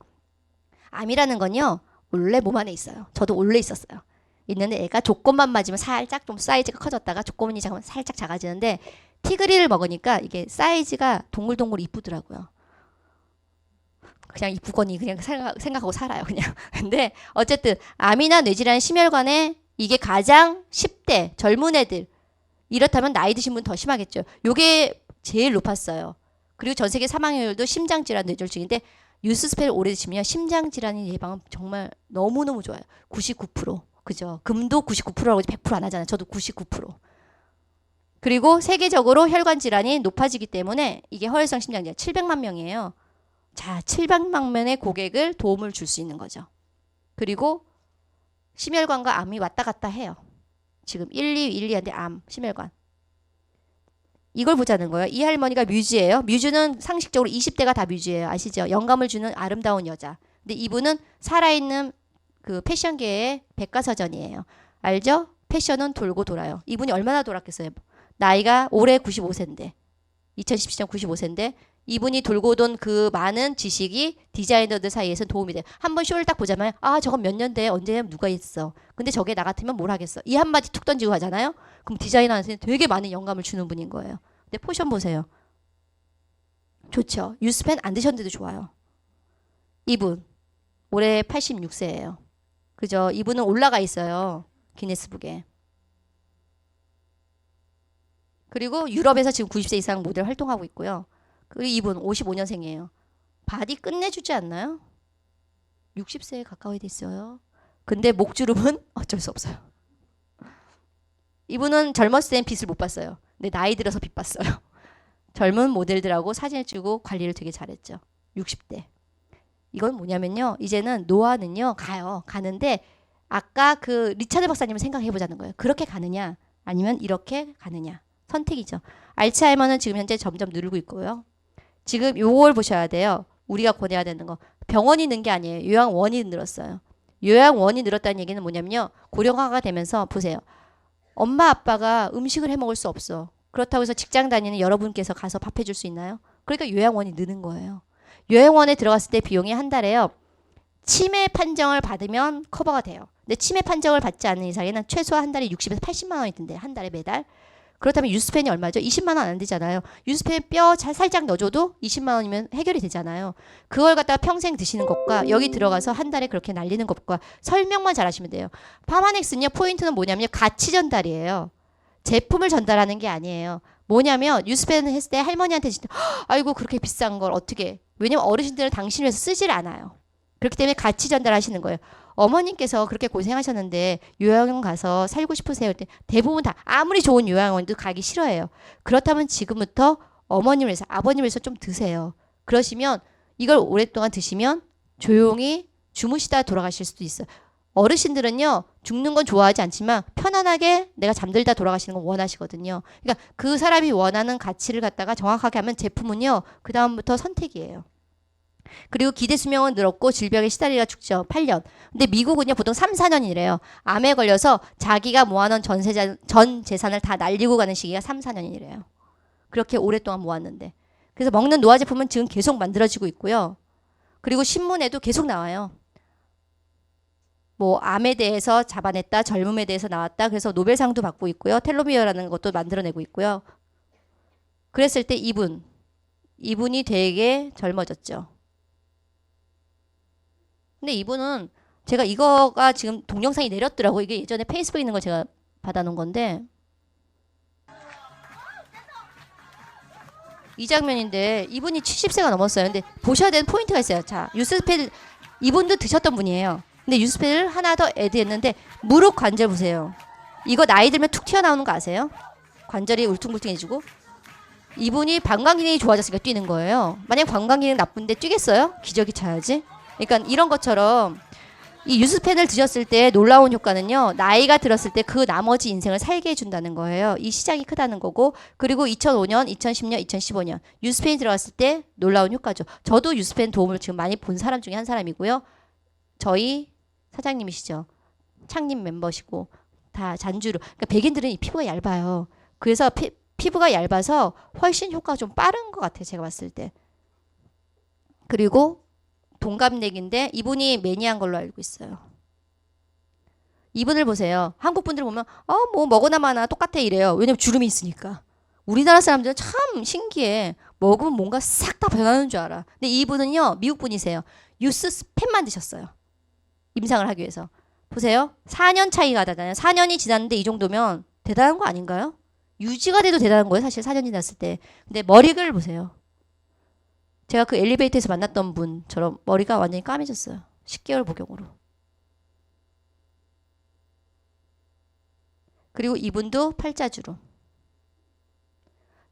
암이라는 건요. 원래 몸 안에 있어요. 저도 원래 있었어요. 있는데 애가 조건만 맞으면 살짝 좀 사이즈가 커졌다가 조건이 작으면 살짝 작아지는데 티그리를 먹으니까 이게 사이즈가 동글동글 이쁘더라고요. 그냥 이쁘거니 그냥 생각하고 살아요. 그냥. 근데 어쨌든 암이나 뇌질환 심혈관에 이게 가장 10대 젊은 애들 이렇다면 나이 드신 분 더 심하겠죠. 요게 제일 높았어요. 그리고 전 세계 사망률도 심장질환 뇌졸중인데 유스펜을 오래 드시면 심장질환 예방은 정말 너무너무 좋아요. 99%. 그죠? 금도 99%라고 100% 안 하잖아요. 저도 99%. 그리고 세계적으로 혈관 질환이 높아지기 때문에 이게 허혈성 심장질환 700만 명이에요. 자, 700만 명의 고객을 도움을 줄 수 있는 거죠. 그리고 심혈관과 암이 왔다 갔다 해요. 지금 1, 2, 1, 2한데 암, 심혈관. 이걸 보자는 거예요. 이 할머니가 뮤즈예요. 뮤즈는 상식적으로 20대가 다 뮤즈예요. 아시죠? 영감을 주는 아름다운 여자. 근데 이분은 살아있는 그 패션계의 백과사전이에요. 알죠? 패션은 돌고 돌아요. 이분이 얼마나 돌았겠어요? 나이가 올해 95세인데 2017년 95세인데 이분이 돌고 돈 그 많은 지식이 디자이너들 사이에서 도움이 돼요. 한번 쇼를 딱 보자마자 아 저건 몇 년대에 언제 누가 했어. 근데 저게 나 같으면 뭘 하겠어. 이 한마디 툭 던지고 하잖아요. 그럼 디자이너한테는 되게 많은 영감을 주는 분인 거예요. 근데 포션 보세요. 좋죠. 유스펜 안 드셨는데도 좋아요. 이분 올해 86세예요. 그죠? 이분은 올라가 있어요. 기네스북에. 그리고 유럽에서 지금 90세 이상 모델 활동하고 있고요. 그리고 이분 55년생이에요. 바디 끝내주지 않나요? 60세에 가까이 됐어요. 근데 목주름은 어쩔 수 없어요. 이분은 젊었을 땐 빛을 못 봤어요. 근데 나이 들어서 빛 봤어요. 젊은 모델들하고 사진을 찍고 관리를 되게 잘했죠. 60대. 이건 뭐냐면요. 이제는 노화는요. 가는데 아까 그 리차드 박사님을 생각해보자는 거예요. 그렇게 가느냐 아니면 이렇게 가느냐. 선택이죠. 알츠하이머는 지금 현재 점점 늘고 있고요. 지금 요걸 보셔야 돼요. 우리가 권해야 되는 거. 병원이 는 게 아니에요. 요양원이 늘었어요. 요양원이 늘었다는 얘기는 뭐냐면요. 고령화가 되면서 보세요. 엄마 아빠가 음식을 해 먹을 수 없어. 그렇다고 해서 직장 다니는 여러분께서 가서 밥 해줄 수 있나요? 그러니까 요양원이 느는 거예요. 요양원에 들어갔을 때 비용이 한 달에요. 치매 판정을 받으면 커버가 돼요. 근데 치매 판정을 받지 않는 이상에는 최소한 한 달에 60에서 80만 원이 든대요. 한 달에 매달. 그렇다면 유스펜이 얼마죠? 20만 원 안 되잖아요. 유스펜 뼈 살짝 넣어줘도 20만 원이면 해결이 되잖아요. 그걸 갖다가 평생 드시는 것과 여기 들어가서 한 달에 그렇게 날리는 것과 설명만 잘하시면 돼요. 파마넥스는요, 포인트는 뭐냐면요, 가치 전달이에요. 제품을 전달하는 게 아니에요. 뭐냐면 유스펜을 했을 때 할머니한테 진짜 아이고 그렇게 비싼 걸 어떻게, 왜냐면 어르신들은 당신을 위해서 쓰질 않아요. 그렇기 때문에 가치 전달하시는 거예요. 어머님께서 그렇게 고생하셨는데 요양원 가서 살고 싶으세요? 때 대부분 다 아무리 좋은 요양원도 가기 싫어해요. 그렇다면 지금부터 어머님을 위해서, 아버님을 위해서 좀 드세요. 그러시면 이걸 오랫동안 드시면 조용히 주무시다 돌아가실 수도 있어요. 어르신들은요, 죽는 건 좋아하지 않지만 편안하게 내가 잠들다 돌아가시는 건 원하시거든요. 그러니까 그 사람이 원하는 가치를 갖다가 정확하게 하면 제품은요, 그 다음부터 선택이에요. 그리고 기대 수명은 늘었고 질병에 시달리다 죽죠. 8년. 근데 미국은요, 보통 3, 4년이래요. 암에 걸려서 자기가 모아놓은 전 재산을 다 날리고 가는 시기가 3, 4년이래요. 그렇게 오랫동안 모았는데. 그래서 먹는 노화 제품은 지금 계속 만들어지고 있고요. 그리고 신문에도 계속 나와요. 뭐 암에 대해서 잡아냈다, 젊음에 대해서 나왔다. 그래서 노벨상도 받고 있고요. 텔로미어라는 것도 만들어내고 있고요. 그랬을 때 이분이 되게 젊어졌죠. 근데 이분은 제가 이거가 지금 동영상이 내렸더라고. 이게 예전에 페이스북에 있는 걸 제가 받아놓은 건데 이 장면인데 이분이 70세가 넘었어요. 근데 보셔야 되는 포인트가 있어요. 자, 유스펜 이분도 드셨던 분이에요. 근데 유스펜을 하나 더 애드했는데 무릎 관절 보세요. 이거 나이 들면 툭 튀어나오는 거 아세요? 관절이 울퉁불퉁해지고. 이분이 방광기능이 좋아졌으니까 뛰는 거예요. 만약 방광기능 나쁜데 뛰겠어요? 기저귀 차야지. 그러니까 이런 것처럼 이 유스펜을 드셨을 때 놀라운 효과는요, 나이가 들었을 때 그 나머지 인생을 살게 해준다는 거예요. 이 시장이 크다는 거고. 그리고 2005년, 2010년, 2015년 유스펜이 들어갔을 때 놀라운 효과죠. 저도 유스펜 도움을 지금 많이 본 사람 중에 한 사람이고요. 저희 사장님이시죠. 창립 멤버시고 다 잔주로. 그러니까 백인들은 이 피부가 얇아요. 그래서 피부가 얇아서 훨씬 효과가 좀 빠른 것 같아요. 제가 봤을 때. 그리고 동갑내기인데 이분이 매니아인 걸로 알고 있어요. 이분을 보세요. 한국 분들 보면 뭐 먹으나 마나 똑같아 이래요. 왜냐면 주름이 있으니까. 우리나라 사람들은 참 신기해. 먹으면 뭔가 싹 다 변하는 줄 알아. 근데 이분은요, 미국 분이세요. 유스펜만 드셨어요. 임상을 하기 위해서. 보세요. 4년 차이가 나잖아요. 4년이 지났는데 이 정도면 대단한 거 아닌가요? 유지가 돼도 대단한 거예요. 사실 4년이 지났을 때. 근데 머리를 보세요. 제가 그 엘리베이터에서 만났던 분처럼 머리가 완전히 까매졌어요. 10개월 복용으로. 그리고 이분도 팔자주름.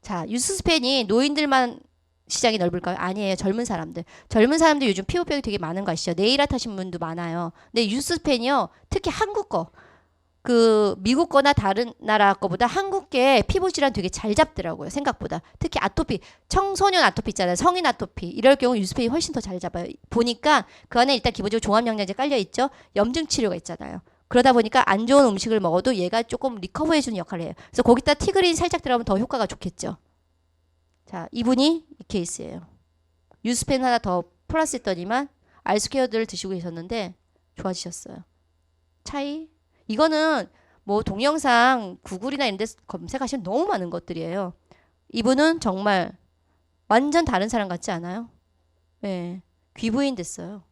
자, 유스펜이 노인들만 시장이 넓을까요? 아니에요. 젊은 사람들. 젊은 사람들 요즘 피부병이 되게 많은 거 아시죠? 네일 아트 하신 분도 많아요. 근데 유스펜이요, 특히 한국 거. 그 미국 거나 다른 나라 거보다 한국계 피부 질환 되게 잘 잡더라고요. 생각보다. 특히 아토피, 청소년 아토피 있잖아요. 성인 아토피. 이럴 경우 유스펜이 훨씬 더 잘 잡아요. 보니까 그 안에 일단 기본적으로 종합영양제 깔려 있죠. 염증 치료가 있잖아요. 그러다 보니까 안 좋은 음식을 먹어도 얘가 조금 리커버해 주는 역할을 해요. 그래서 거기다 티그린 살짝 들어가면 더 효과가 좋겠죠. 자, 이분이 이 케이스예요. 유스펜 하나 더 플러스 했더니만 알스퀘어들을 드시고 계셨는데 좋아지셨어요. 차이? 이거는 뭐 동영상 구글이나 이런 데 검색하시면 너무 많은 것들이에요. 이분은 정말 완전 다른 사람 같지 않아요? 네, 귀부인 됐어요.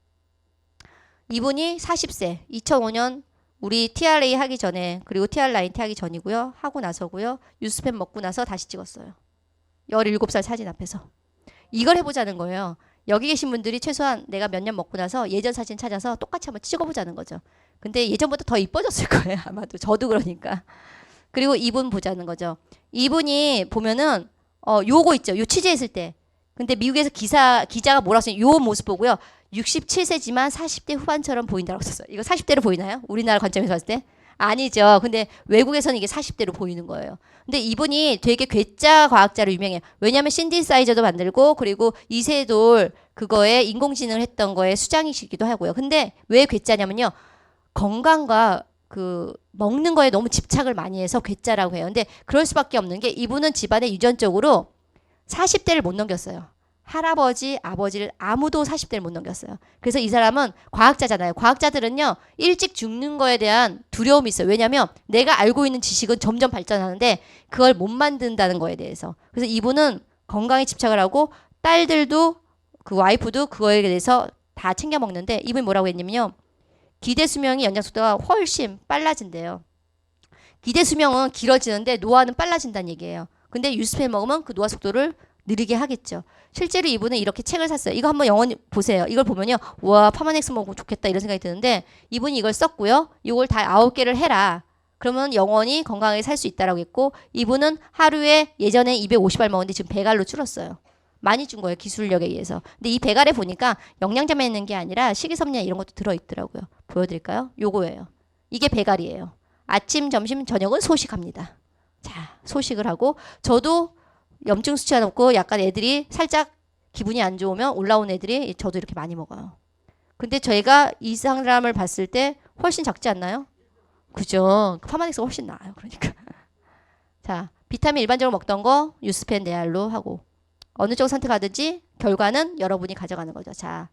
이분이 40세, 2005년 우리 TRA 하기 전에, 그리고 TR9T 하기 전이고요. 하고 나서고요. 유스펜 먹고 나서 다시 찍었어요. 17살 사진 앞에서. 이걸 해보자는 거예요. 여기 계신 분들이 최소한 내가 몇 년 먹고 나서 예전 사진 찾아서 똑같이 한번 찍어보자는 거죠. 근데 예전보다 더 이뻐졌을 거예요. 아마도. 저도 그러니까. 그리고 이분 보자는 거죠. 이분이 보면은 요거 있죠. 요 취재했을 때. 근데 미국에서 기자가 뭐라고 했어요? 요 모습 보고요. 67세지만 40대 후반처럼 보인다고 썼어요. 이거 40대로 보이나요? 우리나라 관점에서 봤을 때? 아니죠. 근데 외국에서는 이게 40대로 보이는 거예요. 근데 이분이 되게 괴짜 과학자로 유명해요. 왜냐하면 신디사이저도 만들고 그리고 이세돌 그거에 인공지능을 했던 거에 수장이시기도 하고요. 근데 왜 괴짜냐면요. 건강과 그 먹는 거에 너무 집착을 많이 해서 괴짜라고 해요. 근데 그럴 수밖에 없는 게 이분은 집안에 유전적으로 40대를 못 넘겼어요. 할아버지, 아버지를 아무도 40대를 못 넘겼어요. 그래서 이 사람은 과학자잖아요. 과학자들은요, 일찍 죽는 거에 대한 두려움이 있어요. 왜냐면 내가 알고 있는 지식은 점점 발전하는데 그걸 못 만든다는 거에 대해서. 그래서 이분은 건강에 집착을 하고 딸들도 그 와이프도 그거에 대해서 다 챙겨 먹는데 이분이 뭐라고 했냐면요. 기대 수명이 연장 속도가 훨씬 빨라진대요. 기대 수명은 길어지는데 노화는 빨라진다는 얘기예요. 근데 유스펜 먹으면 그 노화 속도를 느리게 하겠죠. 실제로 이분은 이렇게 책을 샀어요. 이거 한번 영원히 보세요. 이걸 보면요. 와, 파마넥스 먹으면 좋겠다 이런 생각이 드는데 이분이 이걸 썼고요. 이걸 다 9개를 해라. 그러면 영원히 건강하게 살 수 있다라고 했고 이분은 하루에 예전에 250알 먹었는데 지금 100알로 줄었어요. 많이 준 거예요. 기술력에 의해서. 근데 이 100알에 보니까 영양제만 있는 게 아니라 식이섬유 이런 것도 들어있더라고요. 보여드릴까요? 요거예요. 이게 100알이에요. 아침, 점심, 저녁은 소식합니다. 자, 소식을 하고 저도 염증 수치가 높고 약간 애들이 살짝 기분이 안 좋으면 올라온 애들이 저도 이렇게 많이 먹어요. 근데 저희가 이 사람을 봤을 때 훨씬 작지 않나요? 그죠? 파마닉스가 훨씬 나아요. 그러니까. 자, 비타민 일반적으로 먹던 거 유스펜 네알로 하고 어느 쪽 선택하든지 결과는 여러분이 가져가는 거죠. 자,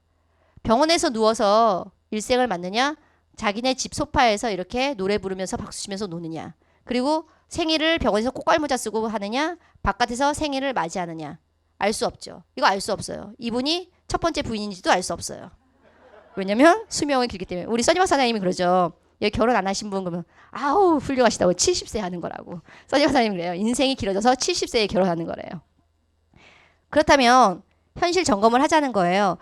병원에서 누워서 일생을 맞느냐? 자기네 집 소파에서 이렇게 노래 부르면서 박수 치면서 노느냐? 그리고 생일을 병원에서 꽃갈모자 쓰고 하느냐? 바깥에서 생일을 맞이하느냐? 알 수 없죠. 이거 알 수 없어요. 이분이 첫 번째 부인인지도 알 수 없어요. 왜냐면 수명이 길기 때문에. 우리 써니박 사장님이 그러죠. 여기 결혼 안 하신 분 그러면 아우 훌륭하시다고 70세 하는 거라고. 써니박 사장님이 그래요. 인생이 길어져서 70세에 결혼하는 거래요. 그렇다면 현실 점검을 하자는 거예요.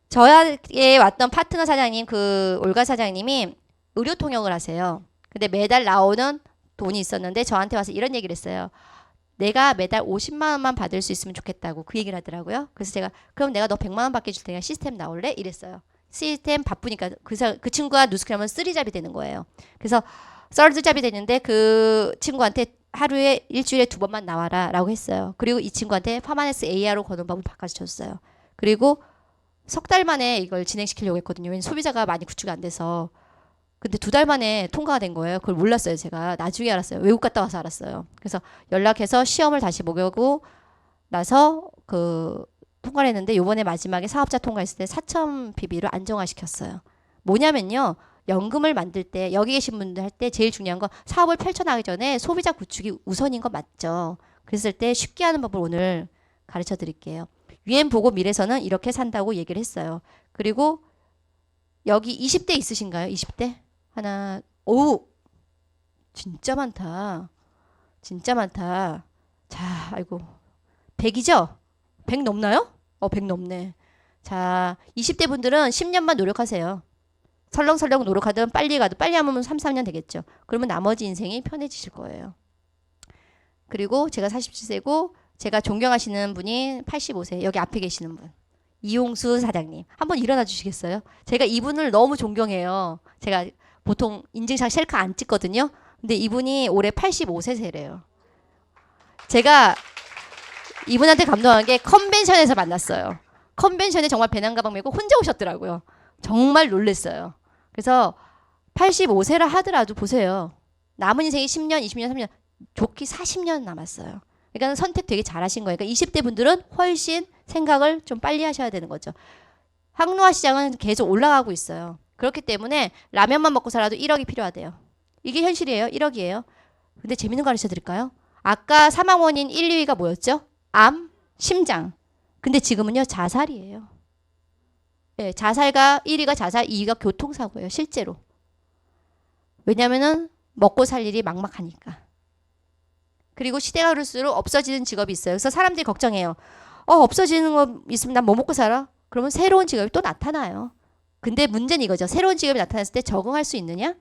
저에게 왔던 파트너 사장님, 그 올가 사장님이 의료 통역을 하세요. 근데 매달 나오는 돈이 있었는데 저한테 와서 이런 얘기를 했어요. 내가 매달 50만 원만 받을 수 있으면 좋겠다고 그 얘기를 하더라고요. 그래서 제가 그럼 내가 너 100만 원 받게 줄 테니까 시스템 나올래? 이랬어요. 시스템 바쁘니까 그 친구가 누스크라면 3잡이 되는 거예요. 그래서 썰드잡이 되는데 그 친구한테 하루에 일주일에 2번만 나와라 라고 했어요. 그리고 이 친구한테 파마네스 AR로 거는 법을 바꿔줬어요. 그리고 석 달 만에 이걸 진행시키려고 했거든요. 왜냐면 소비자가 많이 구축이 안 돼서. 근데 2달 만에 통과가 된 거예요. 그걸 몰랐어요. 제가 나중에 알았어요. 외국 갔다 와서 알았어요. 그래서 연락해서 시험을 다시 보고 나서 그 통과를 했는데 요번에 마지막에 사업자 통과했을 때 4,000PB를 안정화시켰어요. 뭐냐면요. 연금을 만들 때 여기 계신 분들 할 때 제일 중요한 건 사업을 펼쳐나가기 전에 소비자 구축이 우선인 거 맞죠. 그랬을 때 쉽게 하는 법을 오늘 가르쳐 드릴게요. 유엔 보고 밀에서는 이렇게 산다고 얘기를 했어요. 그리고 여기 20대 있으신가요? 20대? 하나, 오! 진짜 많다. 진짜 많다. 자, 아이고. 100이죠? 100 넘나요? 100 넘네. 자, 20대 분들은 10년만 노력하세요. 설렁설렁 노력하든 빨리 가든 빨리 하면 3, 4년 되겠죠. 그러면 나머지 인생이 편해지실 거예요. 그리고 제가 47세고 제가 존경하시는 분이 85세. 여기 앞에 계시는 분. 이용수 사장님. 한번 일어나 주시겠어요? 제가 이분을 너무 존경해요. 제가 보통 인증샷 셀카 안 찍거든요. 근데 이분이 올해 85세세래요. 제가 이분한테 감동한 게 컨벤션에서 만났어요. 컨벤션에 정말 배낭 가방 메고 혼자 오셨더라고요. 정말 놀랬어요. 그래서 85세라 하더라도 보세요. 남은 인생이 10년, 20년, 30년, 좋게 40년 남았어요. 그러니까 선택 되게 잘하신 거예요. 그러니까 20대 분들은 훨씬 생각을 좀 빨리 하셔야 되는 거죠. 항노화 시장은 계속 올라가고 있어요. 그렇기 때문에 라면만 먹고 살아도 1억이 필요하대요. 이게 현실이에요. 1억이에요. 근데 재밌는 거 가르쳐 드릴까요? 아까 사망 원인 1, 2위가 뭐였죠? 암, 심장. 근데 지금은요 자살이에요. 네, 자살가 1위가 자살, 2위가 교통사고예요. 실제로. 왜냐면은 먹고 살 일이 막막하니까. 그리고 시대가 흐를수록 없어지는 직업이 있어요. 그래서 사람들이 걱정해요. 없어지는 거 있으면 난 뭐 먹고 살아? 그러면 새로운 직업이 또 나타나요. 근데 문제는 이거죠. 새로운 직업이 나타났을 때 적응할 수 있느냐?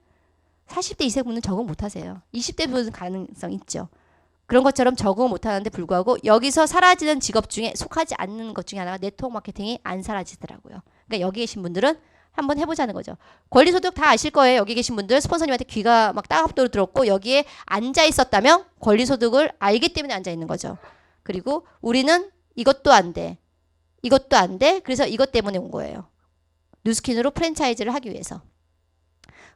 40대 이세 분은 적응 못하세요. 20대 분은 가능성 있죠. 그런 것처럼 적응을 못하는데 불구하고 여기서 사라지는 직업 중에 속하지 않는 것 중에 하나가 네트워크 마케팅이 안 사라지더라고요. 그러니까 여기 계신 분들은 한번 해보자는 거죠. 권리소득 다 아실 거예요. 여기 계신 분들 스폰서님한테 귀가 막 따갑도록 들었고 여기에 앉아 있었다면 권리소득을 알기 때문에 앉아 있는 거죠. 그리고 우리는 이것도 안 돼. 이것도 안 돼. 그래서 이것 때문에 온 거예요. 뉴스킨으로 프랜차이즈를 하기 위해서.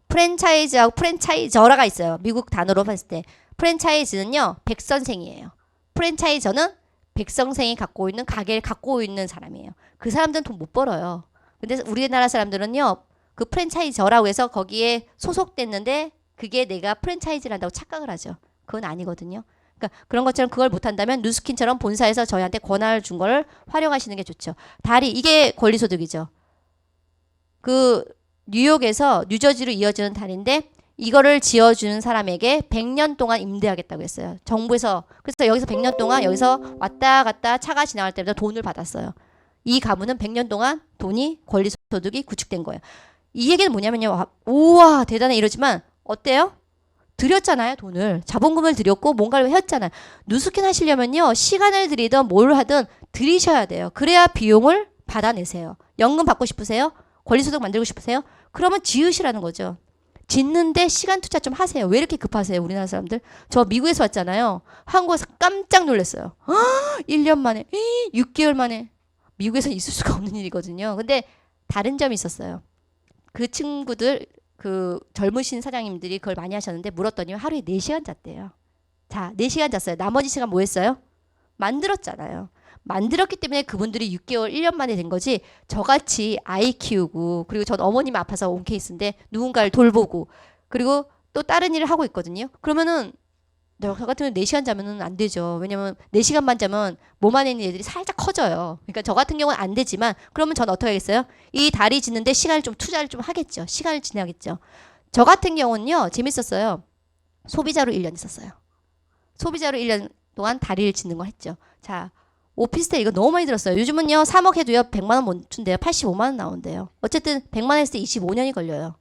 프랜차이즈하고 프랜차이저라가 있어요. 미국 단어로 봤을 때. 프랜차이즈는요. 백선생이에요. 프랜차이저는 백성생이 갖고 있는 가게를 갖고 있는 사람이에요. 그 사람들은 돈 못 벌어요. 근데 우리나라 사람들은요, 그 프랜차이저라고 해서 거기에 소속됐는데 그게 내가 프랜차이즈를 한다고 착각을 하죠. 그건 아니거든요. 그러니까 그런 것처럼 그걸 못한다면 누스킨처럼 본사에서 저희한테 권한을 준 걸 활용하시는 게 좋죠. 다리, 이게 권리소득이죠. 그 뉴욕에서 뉴저지로 이어지는 다리인데 이거를 지어주는 사람에게 100년 동안 임대하겠다고 했어요. 정부에서. 그래서 여기서 100년 동안 여기서 왔다 갔다 차가 지나갈 때마다 돈을 받았어요. 이 가문은 100년 동안 돈이 권리소득이 구축된 거예요. 이 얘기는 뭐냐면요. 우와 대단해 이러지만 어때요? 들였잖아요. 돈을. 자본금을 들였고 뭔가를 했잖아요. 누스킨 하시려면요. 시간을 들이든 뭘 하든 들이셔야 돼요. 그래야 비용을 받아내세요. 연금 받고 싶으세요? 권리소득 만들고 싶으세요? 그러면 지으시라는 거죠. 짓는데 시간 투자 좀 하세요. 왜 이렇게 급하세요? 우리나라 사람들. 저 미국에서 왔잖아요. 한국에서 깜짝 놀랐어요. 1년 만에 6개월 만에. 미국에서 있을 수가 없는 일이거든요. 근데 다른 점이 있었어요. 그 친구들 그 젊으신 사장님들이 그걸 많이 하셨는데 물었더니 하루에 4시간 잤대요. 자, 4시간 잤어요. 나머지 시간 뭐 했어요? 만들었잖아요. 만들었기 때문에 그분들이 6개월, 1년 만에 된 거지. 저같이 아이 키우고 그리고 전 어머님 아파서 온 케이스인데 누군가를 돌보고 그리고 또 다른 일을 하고 있거든요. 그러면은 저 같으면 4시간 자면은 안 되죠. 왜냐면 4시간만 자면 몸 안에 있는 애들이 살짝 커져요. 그러니까 저 같은 경우는 안 되지만 그러면 전 어떻게 하겠어요? 이 다리 짓는데 시간을 좀 투자를 좀 하겠죠. 시간을 지나겠죠. 저 같은 경우는요. 재밌었어요. 소비자로 1년 있었어요. 소비자로 1년 동안 다리를 짓는 거 했죠. 자, 오피스텔 이거 너무 많이 들었어요. 요즘은요. 3억 해도요. 100만 원 못 준대요. 85만 원 나온대요. 어쨌든 100만 원 했을 때 25년이 걸려요.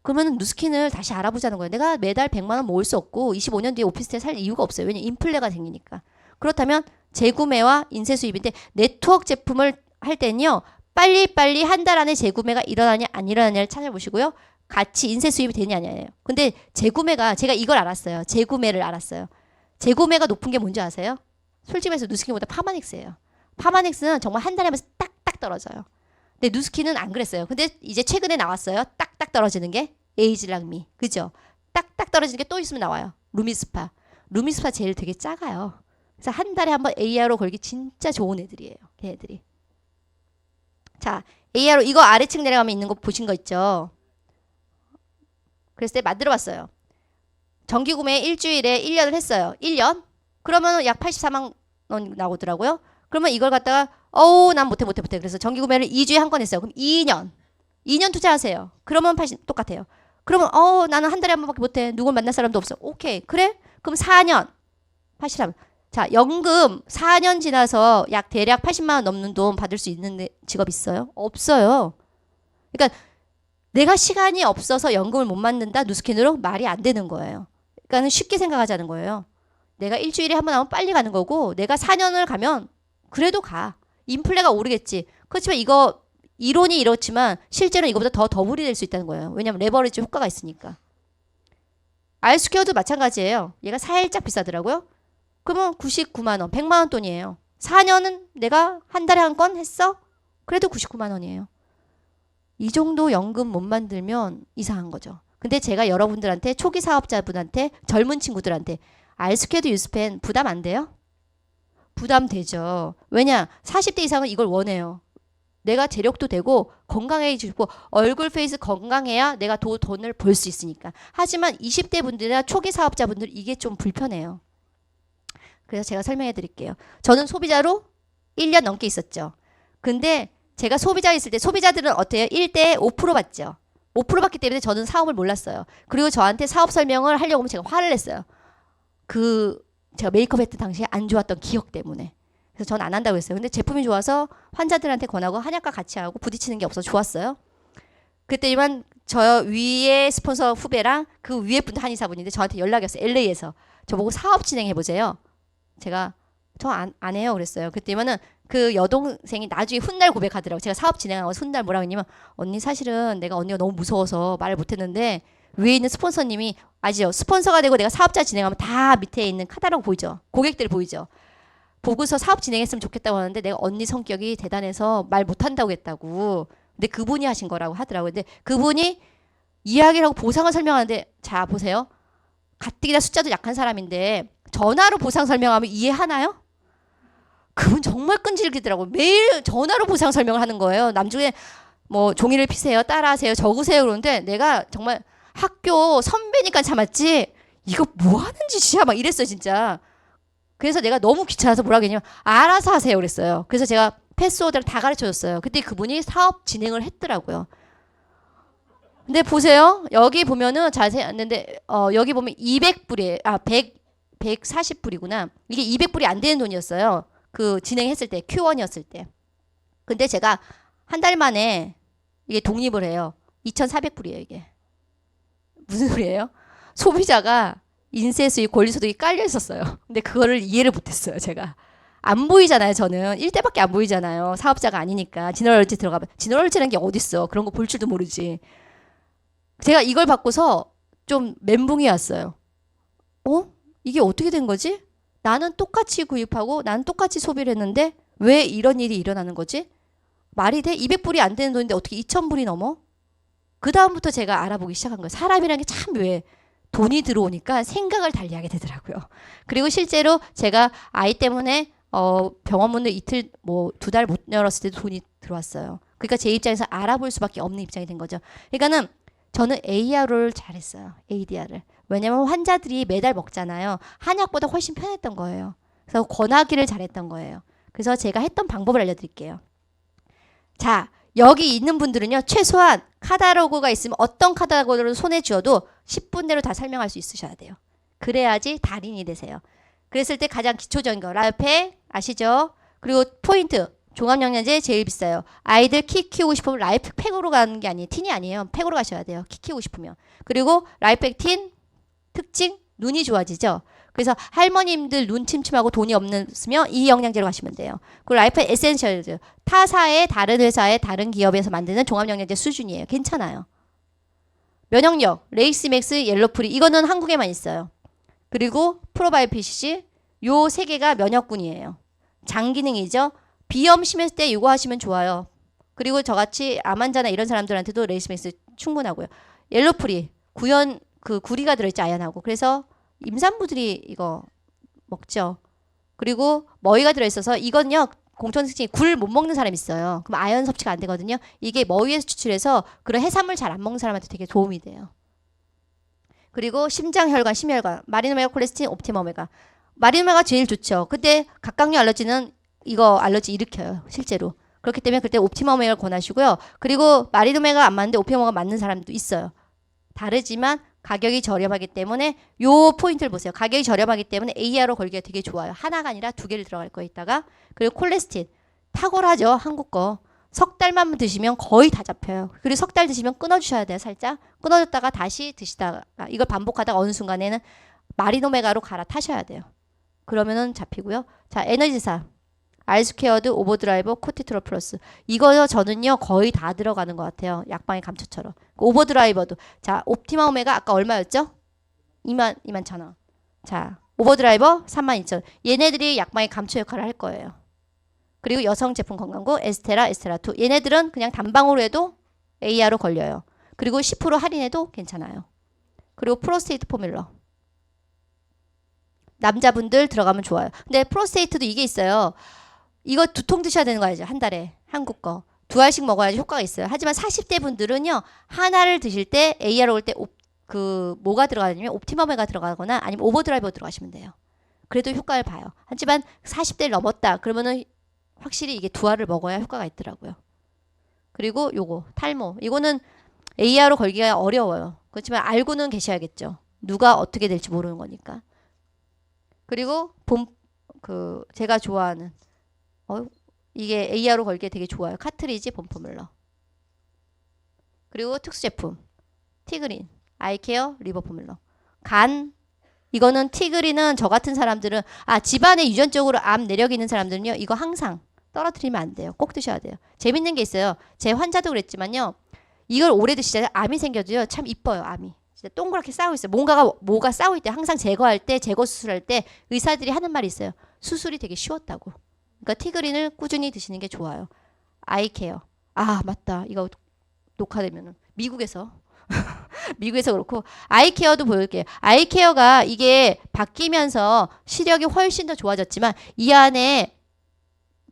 그러면 누스킨을 다시 알아보자는 거예요. 내가 매달 100만 원 모을 수 없고 25년 뒤에 오피스텔 살 이유가 없어요. 왜냐면 인플레가 생기니까. 그렇다면 재구매와 인쇄 수입인데 네트워크 제품을 할 때는요. 빨리빨리 한 달 안에 재구매가 일어나냐 안 일어나냐를 찾아보시고요. 같이 인쇄 수입이 되냐 아니에요. 근데 재구매가 제가 이걸 알았어요. 재구매를 알았어요. 재구매가 높은 게 뭔지 아세요? 솔직히 말해서 누스킨보다 파마넥스예요. 파마넥스는 정말 한 달에 하면서 딱딱 떨어져요. 근데 누스킨은 안 그랬어요. 근데 이제 최근에 나왔어요. 딱딱 떨어지는 게 에이즈랑미. 그죠? 딱딱 떨어지는 게 또 있으면 나와요. 루미스파. 루미스파 제일 되게 작아요. 그래서 한 달에 한번 AR로 걸기 진짜 좋은 애들이에요. 걔네들이. 자, AR로 이거 아래층 내려가면 있는 거 보신 거 있죠? 그래서 때 만들어 봤어요. 정기 구매 일주일에 1년을 했어요. 1년? 그러면 약 84만 원 나오더라고요. 그러면 이걸 갖다가 난 못해. 그래서 정기 구매를 2주에 한 건 했어요. 그럼 2년 투자하세요. 그러면 80 똑같아요. 그러면 나는 한 달에 한 번밖에 못해. 누굴 만날 사람도 없어. 오케이. 그래? 그럼 4년 83. 자, 연금 4년 지나서 약 대략 80만 원 넘는 돈 받을 수 있는 직업 있어요? 없어요. 그러니까 내가 시간이 없어서 연금을 못 만든다. 누스킨으로 말이 안 되는 거예요. 그러니까 쉽게 생각하자는 거예요. 내가 일주일에 한 번 하면 빨리 가는 거고 내가 4년을 가면 그래도 가. 인플레가 오르겠지. 그렇지만 이거 이론이 이렇지만 실제로는 이거보다 더 더블이 될 수 있다는 거예요. 왜냐하면 레버리지 효과가 있으니까. 알스퀘어도 마찬가지예요. 얘가 살짝 비싸더라고요. 그러면 99만 원, 100만 원 돈이에요. 4년은 내가 한 달에 한 건 했어? 그래도 99만 원이에요. 이 정도 연금 못 만들면 이상한 거죠. 근데 제가 여러분들한테 초기 사업자분한테 젊은 친구들한테 알스퀘어도 유스펜 부담 안 돼요? 부담되죠. 왜냐? 40대 이상은 이걸 원해요. 내가 재력도 되고 건강해지고 얼굴 페이스 건강해야 내가 돈을 벌 수 있으니까. 하지만 20대 분들이나 초기 사업자분들 이게 좀 불편해요. 그래서 제가 설명해 드릴게요. 저는 소비자로 1년 넘게 있었죠. 근데 제가 소비자 있을 때 소비자들은 어때요? 1대에 5% 받죠. 5% 받기 때문에 저는 사업을 몰랐어요. 그리고 저한테 사업 설명을 하려고 하면 제가 화를 냈어요. 제가 메이크업 했던 당시에 안 좋았던 기억 때문에. 그래서 전 안 한다고 했어요. 근데 제품이 좋아서 환자들한테 권하고 한약과 같이 하고 부딪히는 게 없어서 좋았어요. 그때만 저 위에 스폰서 후배랑 그 위에 분도 한의사분인데 저한테 연락이 왔어요. LA에서. 저보고 사업 진행해보세요. 제가 저 안 해요 그랬어요. 그때면은 그 여동생이 나중에 훗날 고백하더라고. 제가 사업 진행하고 훗날 뭐라고 했냐면 언니 사실은 내가 언니가 너무 무서워서 말을 못했는데 위에 있는 스폰서님이 아시죠? 스폰서가 되고 내가 사업자 진행하면 다 밑에 있는 카탈로그 보이죠? 고객들 보이죠? 보고서 사업 진행했으면 좋겠다고 하는데 내가 언니 성격이 대단해서 말 못한다고 했다고. 근데 그분이 하신 거라고 하더라고요. 근데 그분이 이야기를 하고 보상을 설명하는데 자 보세요. 가뜩이나 숫자도 약한 사람인데 전화로 보상 설명하면 이해하나요? 그분 정말 끈질기더라고요. 매일 전화로 보상 설명을 하는 거예요. 나중에 뭐 종이를 피세요, 따라하세요, 적으세요 그러는데 내가 정말 학교 선배니까 참았지 이거 뭐 하는 짓이야 막 이랬어요 진짜. 그래서 내가 너무 귀찮아서 뭐라 그랬냐면 알아서 하세요 그랬어요. 그래서 제가 패스워드를 다 가르쳐줬어요. 그때 그분이 사업 진행을 했더라고요. 근데 보세요. 여기 보면은 자세히 안는데 여기 보면 200불이에요. 140불이구나. 이게 200불이 안 되는 돈이었어요. 그 진행했을 때 Q1이었을 때. 근데 제가 한 달 만에 이게 독립을 해요. 2,400불이에요 이게. 무슨 소리예요? 소비자가 인세 수익, 권리 소득이 깔려 있었어요. 근데 그거를 이해를 못했어요 제가. 안 보이잖아요 저는. 1대밖에 안 보이잖아요. 사업자가 아니니까. 지너럴티 들어가면. 지너럴티라는 게 어딨어. 그런 거 볼 줄도 모르지. 제가 이걸 받고서 좀 멘붕이 왔어요. 이게 어떻게 된 거지? 나는 똑같이 구입하고 나는 똑같이 소비를 했는데 왜 이런 일이 일어나는 거지? 말이 돼? 200불이 안 되는 돈인데 어떻게 2,000불이 넘어? 그 다음부터 제가 알아보기 시작한 거예요. 사람이라는 게 참 왜 돈이 들어오니까 생각을 달리하게 되더라고요. 그리고 실제로 제가 아이 때문에 병원 문을 이틀 뭐 2달 못 열었을 때도 돈이 들어왔어요. 그러니까 제 입장에서 알아볼 수밖에 없는 입장이 된 거죠. 그러니까는 저는 AR을 잘했어요. ADR을. 왜냐면 환자들이 매달 먹잖아요. 한약보다 훨씬 편했던 거예요. 그래서 권하기를 잘했던 거예요. 그래서 제가 했던 방법을 알려드릴게요. 자, 여기 있는 분들은요. 최소한 카탈로그가 있으면 어떤 카탈로그를 손에 쥐어도 10분 내로 다 설명할 수 있으셔야 돼요. 그래야지 달인이 되세요. 그랬을 때 가장 기초적인 거 라이프팩 아시죠? 그리고 포인트 종합영양제 제일 비싸요. 아이들 키 키우고 싶으면 라이프팩으로 가는 게 아니에요. 틴이 아니에요. 팩으로 가셔야 돼요. 키 키우고 싶으면. 그리고 라이프팩 틴 특징 눈이 좋아지죠. 그래서 할머님들 눈 침침하고 돈이 없으면 이 영양제로 가시면 돼요. 그리고 라이프 에센셜즈 타사의 다른 회사의 다른 기업에서 만드는 종합영양제 수준이에요. 괜찮아요. 면역력 레이스맥스 옐로프리 이거는 한국에만 있어요. 그리고 프로바이오피시 요 세 개가 면역군이에요. 장 기능이죠. 비염 심했을 때 이거 하시면 좋아요. 그리고 저같이 암 환자나 이런 사람들한테도 레이스맥스 충분하고요. 옐로프리 구연 그 구리가 들어있죠 아연하고. 그래서 임산부들이 이거 먹죠. 그리고 머위가 들어있어서 이건요 공통 특징이 굴 못 먹는 사람이 있어요. 그럼 아연 섭취가 안 되거든요. 이게 머위에서 추출해서 그런 해산물 잘 안 먹는 사람한테 되게 도움이 돼요. 그리고 심장, 혈관, 심혈관, 마리노메가, 콜레스틴, 옵티머메가. 마리노메가 제일 좋죠. 근데 각각류 알러지는 이거 알러지 일으켜요. 실제로. 그렇기 때문에 그때 옵티머메가를 권하시고요. 그리고 마리노메가 안 맞는데 옵티머메가 맞는 사람도 있어요. 다르지만 가격이 저렴하기 때문에 요 포인트를 보세요. 가격이 저렴하기 때문에 AR로 걸기가 되게 좋아요. 하나가 아니라 2개를 들어갈 거있다가 그리고 콜레스틴 탁월하죠. 한국 거. 석 달만 드시면 거의 다 잡혀요. 그리고 석 달 드시면 끊어주셔야 돼요. 살짝 끊어줬다가 다시 드시다가 이걸 반복하다가 어느 순간에는 마리노메가로 갈아타셔야 돼요. 그러면은 잡히고요. 자, 에너지사 알스퀘어드, 오버드라이버, 코티트롤 플러스 이거요 저는요 거의 다 들어가는 것 같아요. 약방의 감초처럼. 오버드라이버도 자 옵티마 오메가 아까 얼마였죠? 2만 천 원. 자 오버드라이버 32,000원. 얘네들이 약방의 감초 역할을 할 거예요. 그리고 여성 제품 건강구 에스테라, 에스테라2 얘네들은 그냥 단방으로 해도 AR로 걸려요. 그리고 10% 할인해도 괜찮아요. 그리고 프로스테이트 포뮬러 남자분들 들어가면 좋아요. 근데 프로스테이트도 이게 있어요. 이거 2통 드셔야 되는 거 알죠? 한 달에 한국 거. 2알씩 먹어야지 효과가 있어요. 하지만 40대 분들은요. 하나를 드실 때 AR 올 때 뭐가 들어가냐면 옵티머메가 들어가거나 아니면 오버드라이버 들어가시면 돼요. 그래도 효과를 봐요. 하지만 40대를 넘었다. 그러면은 확실히 이게 2알을 먹어야 효과가 있더라고요. 그리고 요거 탈모. 이거는 AR로 걸기가 어려워요. 그렇지만 알고는 계셔야겠죠. 누가 어떻게 될지 모르는 거니까. 그리고 제가 좋아하는 이게 AR로 걸기에 되게 좋아요. 카트리지 봄포뮬러. 그리고 특수 제품 티그린, 아이케어, 리버포뮬러. 간 이거는 티그린은 저 같은 사람들은 집안에 유전적으로 암 내력이 있는 사람들은요. 이거 항상 떨어뜨리면 안 돼요. 꼭 드셔야 돼요. 재밌는 게 있어요. 제 환자도 그랬지만요. 이걸 오래 드시잖아요. 암이 생겨도요. 참 이뻐요. 암이. 진짜 동그랗게 싸우고 있어요. 뭐가 싸울 때 항상 제거할 때 제거 수술할 때 의사들이 하는 말이 있어요. 수술이 되게 쉬웠다고. 그러니까 티그린을 꾸준히 드시는 게 좋아요. 아이케어. 맞다. 이거 녹화되면은 미국에서 미국에서 그렇고 아이케어도 보여줄게요. 아이케어가 이게 바뀌면서 시력이 훨씬 더 좋아졌지만 이 안에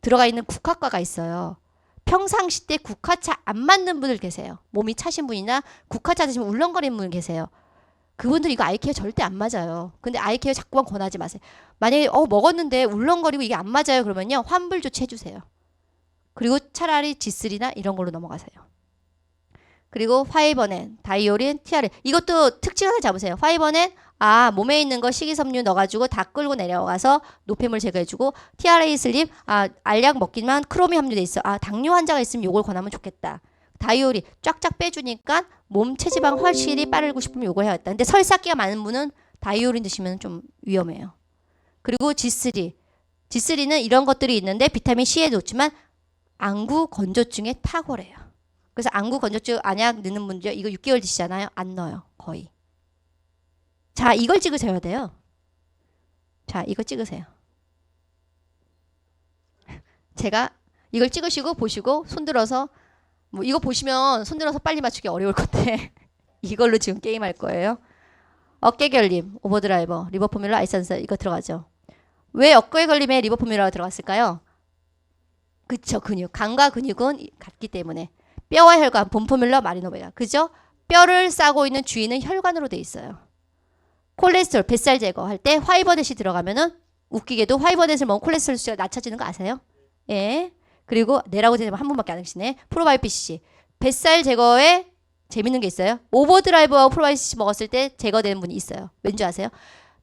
들어가 있는 국화과가 있어요. 평상시 때 국화차 안 맞는 분들 계세요. 몸이 차신 분이나 국화차 드시면 울렁거리는 분 계세요. 그분들 이거 아이케어 절대 안 맞아요. 근데 아이케어 자꾸만 권하지 마세요. 만약에 먹었는데 울렁거리고 이게 안 맞아요. 그러면요. 환불 조치 해주세요. 그리고 차라리 G3나 이런 걸로 넘어가세요. 그리고 파이버넨, 다이오린, 티아렌 이것도 특징 하나 잡으세요. 파이버넨 몸에 있는 거 식이섬유 넣어가지고 다 끌고 내려가서 노폐물 제거해주고 티아레이 슬립 알약 먹기만 크롬이 함유돼 있어. 당뇨 환자가 있으면 요걸 권하면 좋겠다. 다이오린 쫙쫙 빼주니까 몸 체지방 확실히 빠르고 싶으면 요걸 해야겠다. 근데 설사기가 많은 분은 다이오린 드시면 좀 위험해요. 그리고 G3는 이런 것들이 있는데 비타민 C에 좋지만 안구 건조증에 탁월해요. 그래서 안구 건조증 안약 넣는 분들 이거 6개월 드시잖아요. 안 넣어요. 거의. 자, 이걸 찍으셔야 돼요. 자, 이거 찍으세요. 제가 이걸 찍으시고 보시고 손들어서 뭐 이거 보시면 손들어서 빨리 맞추기 어려울 건데 이걸로 지금 게임할 거예요. 어깨 결림, 오버드라이버, 리버 포뮬러, 아이산스 이거 들어가죠. 왜 어깨 결림에 리버 포뮬러가 들어갔을까요? 그쵸, 근육. 간과 근육은 같기 때문에. 뼈와 혈관, 본 포뮬러, 마리노베가. 그죠? 뼈를 싸고 있는 주위는 혈관으로 돼 있어요. 콜레스테롤, 뱃살 제거할 때 화이버넷이 들어가면은 웃기게도 화이버넷을 먹으면 콜레스테롤 수치가 낮춰지는 거 아세요? 예. 그리고 내라고 되면 한 분밖에 안 하시네. 프로바이오피C. 뱃살 제거에 재밌는 게 있어요. 오버드라이브하고 프로바이오피C 먹었을 때 제거되는 분이 있어요. 왠지 아세요?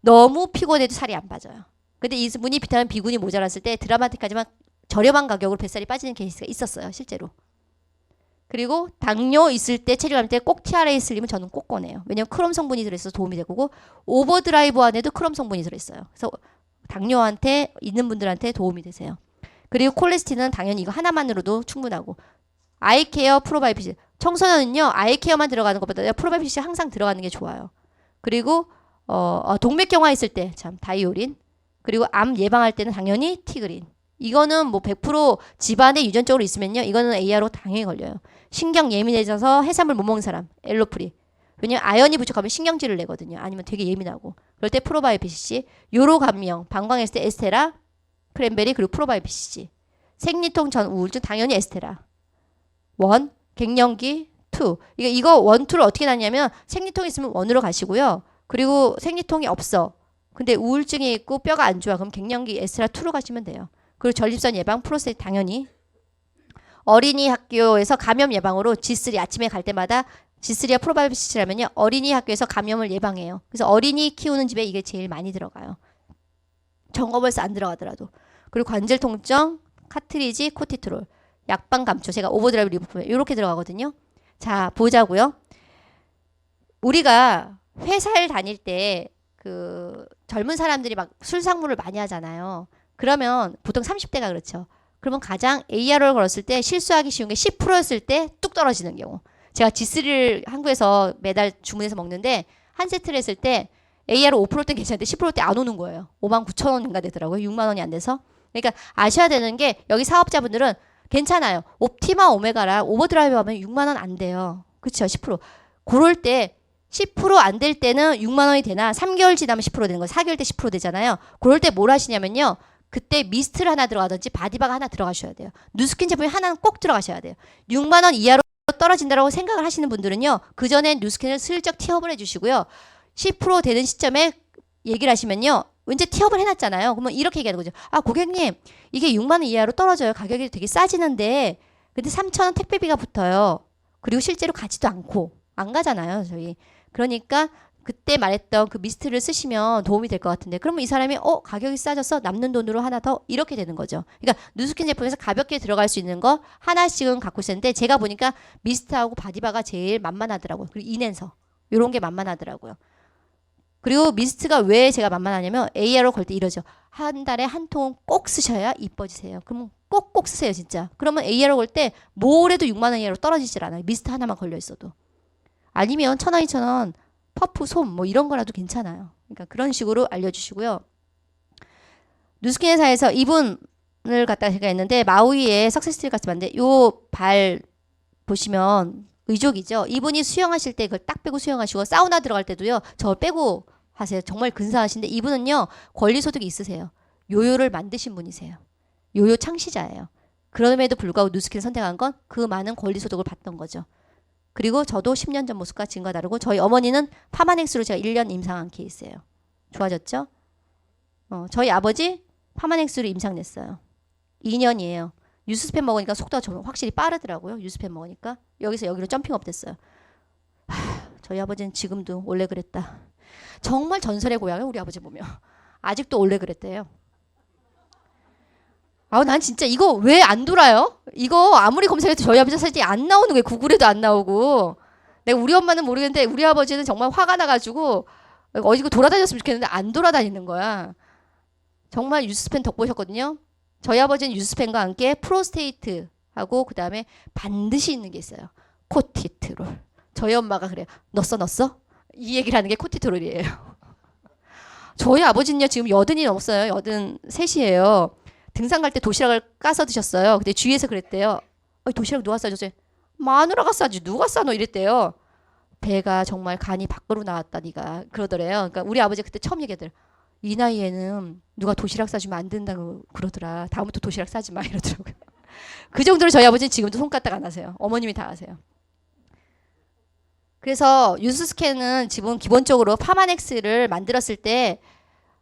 너무 피곤해도 살이 안 빠져요. 근데 이분이 비타민 B군이 모자랐을 때 드라마틱하지만 저렴한 가격으로 뱃살이 빠지는 케이스가 있었어요. 실제로. 그리고 당뇨 있을 때 체중할 때 꼭 TRA 슬림은 저는 꼭 꺼내요. 왜냐면 크롬 성분이 들어있어서 도움이 되고 오버드라이브 안에도 크롬 성분이 들어있어요. 그래서 당뇨한테 있는 분들한테 도움이 되세요. 그리고 콜레스틴은 당연히 이거 하나만으로도 충분하고 아이케어 프로바이오피시 청소년은요 아이케어만 들어가는 것보다 프로바이오피시 항상 들어가는 게 좋아요. 그리고 동맥경화 있을 때 참 다이오린 그리고 암 예방할 때는 당연히 티그린 이거는 뭐 100% 집안에 유전적으로 있으면요 이거는 AR로 당연히 걸려요. 신경 예민해져서 해산물 못 먹는 사람 엘로프리 왜냐면 아연이 부족하면 신경질을 내거든요. 아니면 되게 예민하고 그럴 때 프로바이오피시 요로 감미형 방광했을 때 에스테라 크랜베리 그리고 프로바이오피시 생리통 전 우울증 당연히 에스테라 1 갱년기 2 이거 1, 2를 어떻게 나뉘냐면 생리통이 있으면 1으로 가시고요. 그리고 생리통이 없어. 근데 우울증이 있고 뼈가 안 좋아. 그럼 갱년기 에스테라 2로 가시면 돼요. 그리고 전립선 예방 프로스테이트 당연히 어린이 학교에서 감염 예방으로 G3 아침에 갈 때마다 G3와 프로바이오피시라면요 어린이 학교에서 감염을 예방해요. 그래서 어린이 키우는 집에 이게 제일 많이 들어가요. 점검해서 안 들어가더라도. 그리고 관절 통증 카트리지 코티트롤 약방 감초 제가 오버드라이브 리버풀 이렇게 들어가거든요. 자 보자고요. 우리가 회사를 다닐 때 그 젊은 사람들이 막 술상무를 많이 하잖아요. 그러면 보통 30대가 그렇죠. 그러면 가장 AR을 걸었을 때 실수하기 쉬운 게 10%였을 때 뚝 떨어지는 경우. 제가 G3를 한국에서 매달 주문해서 먹는데 한 세트를 했을 때 AR 5%는 괜찮은데 10%대 안 오는 거예요. 59,000원인가 되더라고요. 6만 원이 안 돼서. 그러니까 아셔야 되는 게 여기 사업자분들은 괜찮아요. 옵티마 오메가랑 오버드라이브 하면 6만 원 안 돼요. 그렇죠. 10%. 그럴 때 10% 안 될 때는 6만 원이 되나 3개월 지나면 10% 되는 거예요. 4개월 때 10% 되잖아요. 그럴 때 뭘 하시냐면요. 그때 미스트를 하나 들어가든지 바디바가 하나 들어가셔야 돼요. 누스킨 제품이 하나는 꼭 들어가셔야 돼요. 6만 원 이하로 떨어진다고 생각을 하시는 분들은요. 그 전에 누스킨을 슬쩍 티업을 해주시고요. 10% 되는 시점에 얘기를 하시면요. 왠지 티업을 해놨잖아요. 그러면 이렇게 얘기하는 거죠. 고객님 이게 6만 원 이하로 떨어져요. 가격이 되게 싸지는데 근데 3,000원 택배비가 붙어요. 그리고 실제로 가지도 않고 안 가잖아요. 저희. 그러니까 그때 말했던 그 미스트를 쓰시면 도움이 될 것 같은데 그러면 이 사람이 가격이 싸져서 남는 돈으로 하나 더 이렇게 되는 거죠. 그러니까 누스킨 제품에서 가볍게 들어갈 수 있는 거 하나씩은 갖고 있었는데 제가 보니까 미스트하고 바디바가 제일 만만하더라고요. 그리고 이낸서 이런 게 만만하더라고요. 그리고 미스트가 왜 제가 만만하냐면 AR로 걸 때 이러죠. 한 달에 한 통은 꼭 쓰셔야 이뻐지세요. 그러면 꼭꼭 쓰세요 진짜. 그러면 AR로 걸 때 뭘 해도 6만 원 이하로 떨어지질 않아요. 미스트 하나만 걸려 있어도. 아니면 1,000원, 2,000원 퍼프, 솜 뭐 이런 거라도 괜찮아요. 그러니까 그런 식으로 알려주시고요. 누스킨 회사에서 이분을 갖다가 제가 했는데 마우이에 석세스틸 같이 봤는데 요 발 보시면 의족이죠. 이분이 수영하실 때 그걸 딱 빼고 수영하시고 사우나 들어갈 때도요. 저걸 빼고 하세요. 정말 근사하신데 이분은요. 권리소득이 있으세요. 요요를 만드신 분이세요. 요요 창시자예요. 그럼에도 불구하고 뉴스킨을 선택한 건 그 많은 권리 소득을 받던 거죠. 그리고 저도 10년 전 모습과 지금과 다르고 저희 어머니는 파마넥스로 제가 1년 임상한 케이스예요. 좋아졌죠? 저희 아버지 파마넥스로 임상 냈어요. 2년이에요. 유스펜 먹으니까 속도가 좀 확실히 빠르더라고요. 유스펜 먹으니까. 여기서 여기로 점핑업 됐어요. 저희 아버지는 지금도 원래 그랬다. 정말 전설의 고향을 우리 아버지 보면 아직도 원래 그랬대요. 난 진짜 이거 왜 안 돌아요? 이거 아무리 검색해도 저희 아버지 사진이 안 나오는 거예요. 구글에도 안 나오고. 내가 우리 엄마는 모르겠는데 우리 아버지는 정말 화가 나가지고 어디 돌아다녔으면 좋겠는데 안 돌아다니는 거야. 정말 유스펜 덕보셨거든요. 저희 아버지는 유스펜과 함께 프로스테이트하고 그 다음에 반드시 있는 게 있어요. 코티트롤. 저희 엄마가 그래요. 넣었어? 이 얘기를 하는 게 코티트롤이에요. 저희 아버지는요 지금 80이 넘었어요. 83이에요. 등산 갈 때 도시락을 까서 드셨어요. 근데 주위에서 그랬대요. 도시락 누가 싸줬어요? 마누라가 싸지 누가 싸노 이랬대요. 배가 정말 간이 밖으로 나왔다 니가 그러더래요. 그러니까 우리 아버지 그때 처음 얘기하더래요. 이 나이에는 누가 도시락 싸주면 안 된다고 그러더라. 다음부터 도시락 싸지 마 이러더라고요. 그 정도로 저희 아버지는 지금도 손가락 안 하세요. 어머님이 다 하세요. 그래서 유스스캔은 지금 기본적으로 파마넥스를 만들었을 때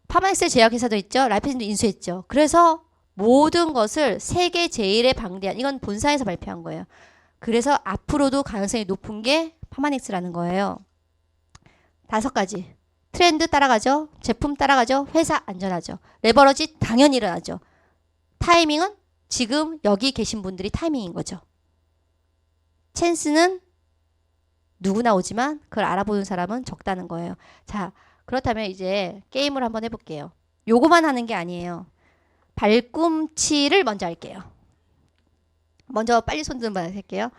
파마넥스 제약회사도 있죠. 라이프진도 인수했죠. 그래서 모든 것을 세계 제일의 방대한 이건 본사에서 발표한 거예요. 그래서 앞으로도 가능성이 높은 게 파마넥스라는 거예요. 5가지. 트렌드 따라가죠. 제품 따라가죠. 회사 안전하죠. 레버러지 당연히 일어나죠. 타이밍은 지금 여기 계신 분들이 타이밍인 거죠. 찬스는 누구나 오지만 그걸 알아보는 사람은 적다는 거예요. 자, 그렇다면 이제 게임을 한번 해볼게요. 요거만 하는 게 아니에요. 발꿈치를 먼저 할게요. 먼저 빨리 손 좀 할게요.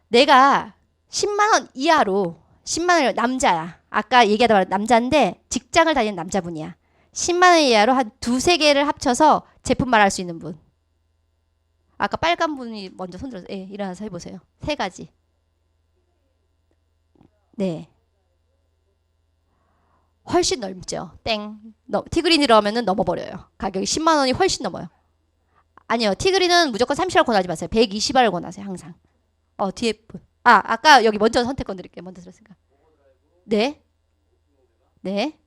내가 10만 원 이하로 10만 원 남자야. 아까 얘기하다 말한 남자인데 직장을 다니는 남자분이야. 10만 원 이하로 한 2-3개를 합쳐서 제품 말할 수 있는 분. 아까 빨간 분이 먼저 손 들어서 일어나서 해보세요. 3가지. 네. 훨씬 넓죠. 땡. 티그린이라 하면은 넘어버려요. 가격이 10만 원이 훨씬 넘어요. 아니요. 티그린은 무조건 30알 권하지 마세요. 120알 권하세요. 항상. 뒤에 분. 아까 여기 먼저 선택권 드릴게요. 먼저 들었으니까. 네. 네.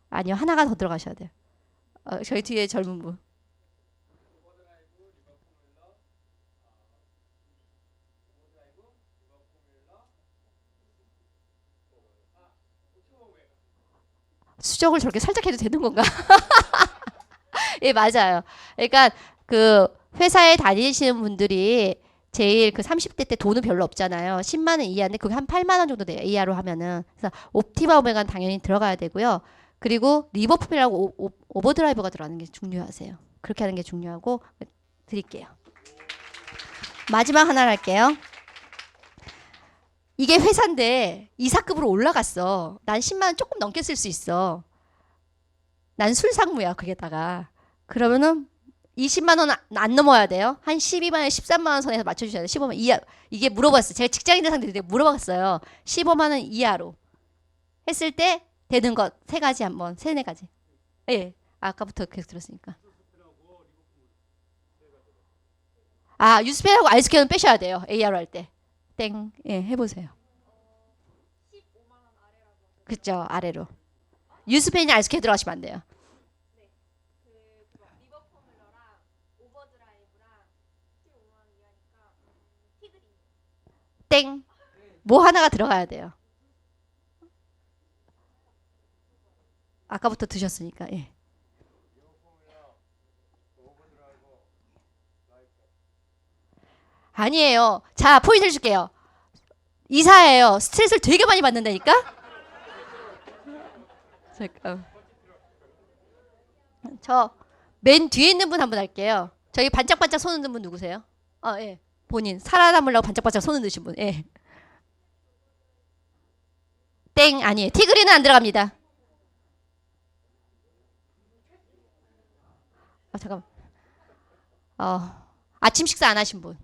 아니요. 하나가 더 들어가셔야 돼요. 저희 뒤에 젊은 분. 수정을 저렇게 살짝 해도 되는 건가? 예, 맞아요. 그러니까 그 회사에 다니시는 분들이 제일 그 30대 때 돈은 별로 없잖아요. 10만 원 이하인데 그게 한 8만 원 정도 돼요. 이하로 하면은. 그래서 옵티마 오메가는 당연히 들어가야 되고요. 그리고 리버풀이라고 오버드라이버가 들어가는 게 중요하세요. 그렇게 하는 게 중요하고 드릴게요. 마지막 하나 할게요. 이게 회사인데 이사급으로 올라갔어. 난 10만 원 조금 넘게 쓸 수 있어. 난 술상무야 거기에다가. 그러면은 20만 원 안 넘어야 돼요. 한 12만 원, 13만 원 선에서 맞춰주셔야 돼요. 15만 원 이하. 이게 물어봤어요. 제가 직장인들 상대로 물어봤어요. 15만 원 이하로 했을 때 되는 것 3가지 한번 3-4가지. 예. 아까부터 계속 들었으니까. 유스펜하고 아이스캔은 빼셔야 돼요. AR로 할 때. 땡. 예, 해보세요. 그쵸, 아래로. 유스펜이 아이스캔 들어가시면 안 돼요. 땡. 뭐 하나가 들어가야 돼요. 아까부터 드셨으니까. 예. 아니에요. 자, 포인트를 줄게요. 이사예요. 스트레스를 되게 많이 받는다니까? 잠깐. 저 맨 뒤에 있는 분 한번 할게요. 저기 반짝반짝 손 흔든 분 누구세요? 예. 본인 살아남으려고 반짝반짝 손 흔드신 분. 예. 땡 아니에요. 티그리는 안 들어갑니다. 잠깐만. 아침 식사 안 하신 분.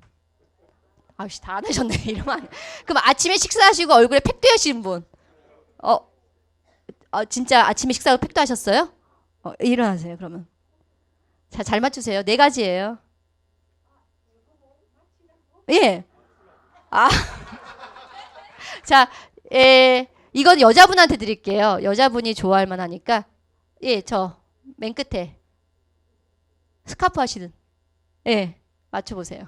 아씨 다 안 하셨네. 이러면 안 돼. 그럼 아침에 식사하시고 얼굴에 팩도 하신 분. 진짜 아침에 식사하고 팩도 하셨어요? 일어나세요 그러면. 자, 잘 맞추세요. 네 가지예요. 예. 아, 자, 이건 여자분한테 드릴게요. 여자분이 좋아할 만하니까. 예, 저 맨 끝에 스카프 하시는. 예, 맞춰보세요.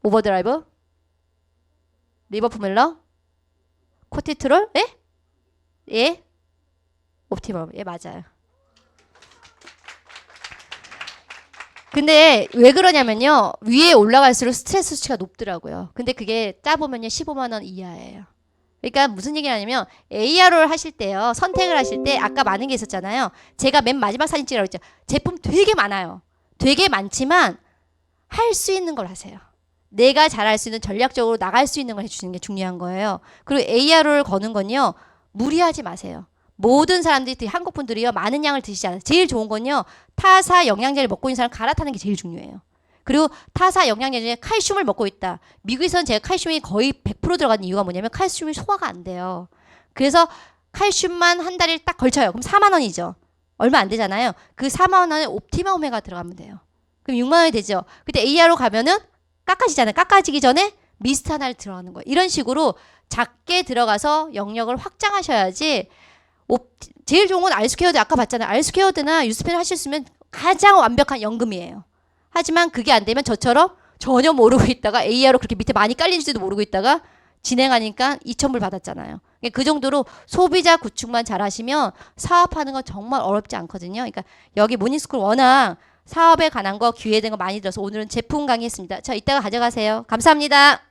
오버드라이브, 리버풀 밀러, 코티트롤, 예? 예? 옵티멀, 예, 맞아요. 근데 왜 그러냐면요. 위에 올라갈수록 스트레스 수치가 높더라고요. 근데 그게 짜보면요. 15만 원 이하예요. 그러니까 무슨 얘기냐면 AR을 하실 때요. 선택을 하실 때 아까 많은 게 있었잖아요. 제가 맨 마지막 사진 찍으라고 했죠. 제품 되게 많아요. 되게 많지만 할 수 있는 걸 하세요. 내가 잘할 수 있는 전략적으로 나갈 수 있는 걸 해주시는 게 중요한 거예요. 그리고 AR을 거는 건요. 무리하지 마세요. 모든 사람들이 한국 분들이요. 많은 양을 드시지 않아요. 제일 좋은 건요. 타사 영양제를 먹고 있는 사람 갈아타는 게 제일 중요해요. 그리고 타사 영양제 중에 칼슘을 먹고 있다. 미국에서는 제가 칼슘이 거의 100% 들어가는 이유가 뭐냐면 칼슘이 소화가 안 돼요. 그래서 칼슘만 한 달에 딱 걸쳐요. 그럼 4만 원이죠. 얼마 안 되잖아요. 그 4만 원에 옵티마 오메가 들어가면 돼요. 그럼 6만 원이 되죠. 그때 AR로 가면은 깎아지잖아요. 깎아지기 전에 미스트 하나를 들어가는 거예요. 이런 식으로 작게 들어가서 영역을 확장하셔야지. 제일 좋은 건 알스퀘어드 아까 봤잖아요. 알스퀘어드나 유스펜을 하셨으면 가장 완벽한 연금이에요. 하지만 그게 안 되면 저처럼 전혀 모르고 있다가 AR로 그렇게 밑에 많이 깔린지도 모르고 있다가 진행하니까 2,000불 받았잖아요. 그 정도로 소비자 구축만 잘하시면 사업하는 건 정말 어렵지 않거든요. 그러니까 여기 모닝스쿨 워낙 사업에 관한 거 기회된 거 많이 들어서 오늘은 제품 강의했습니다. 저 이따가 가져가세요. 감사합니다.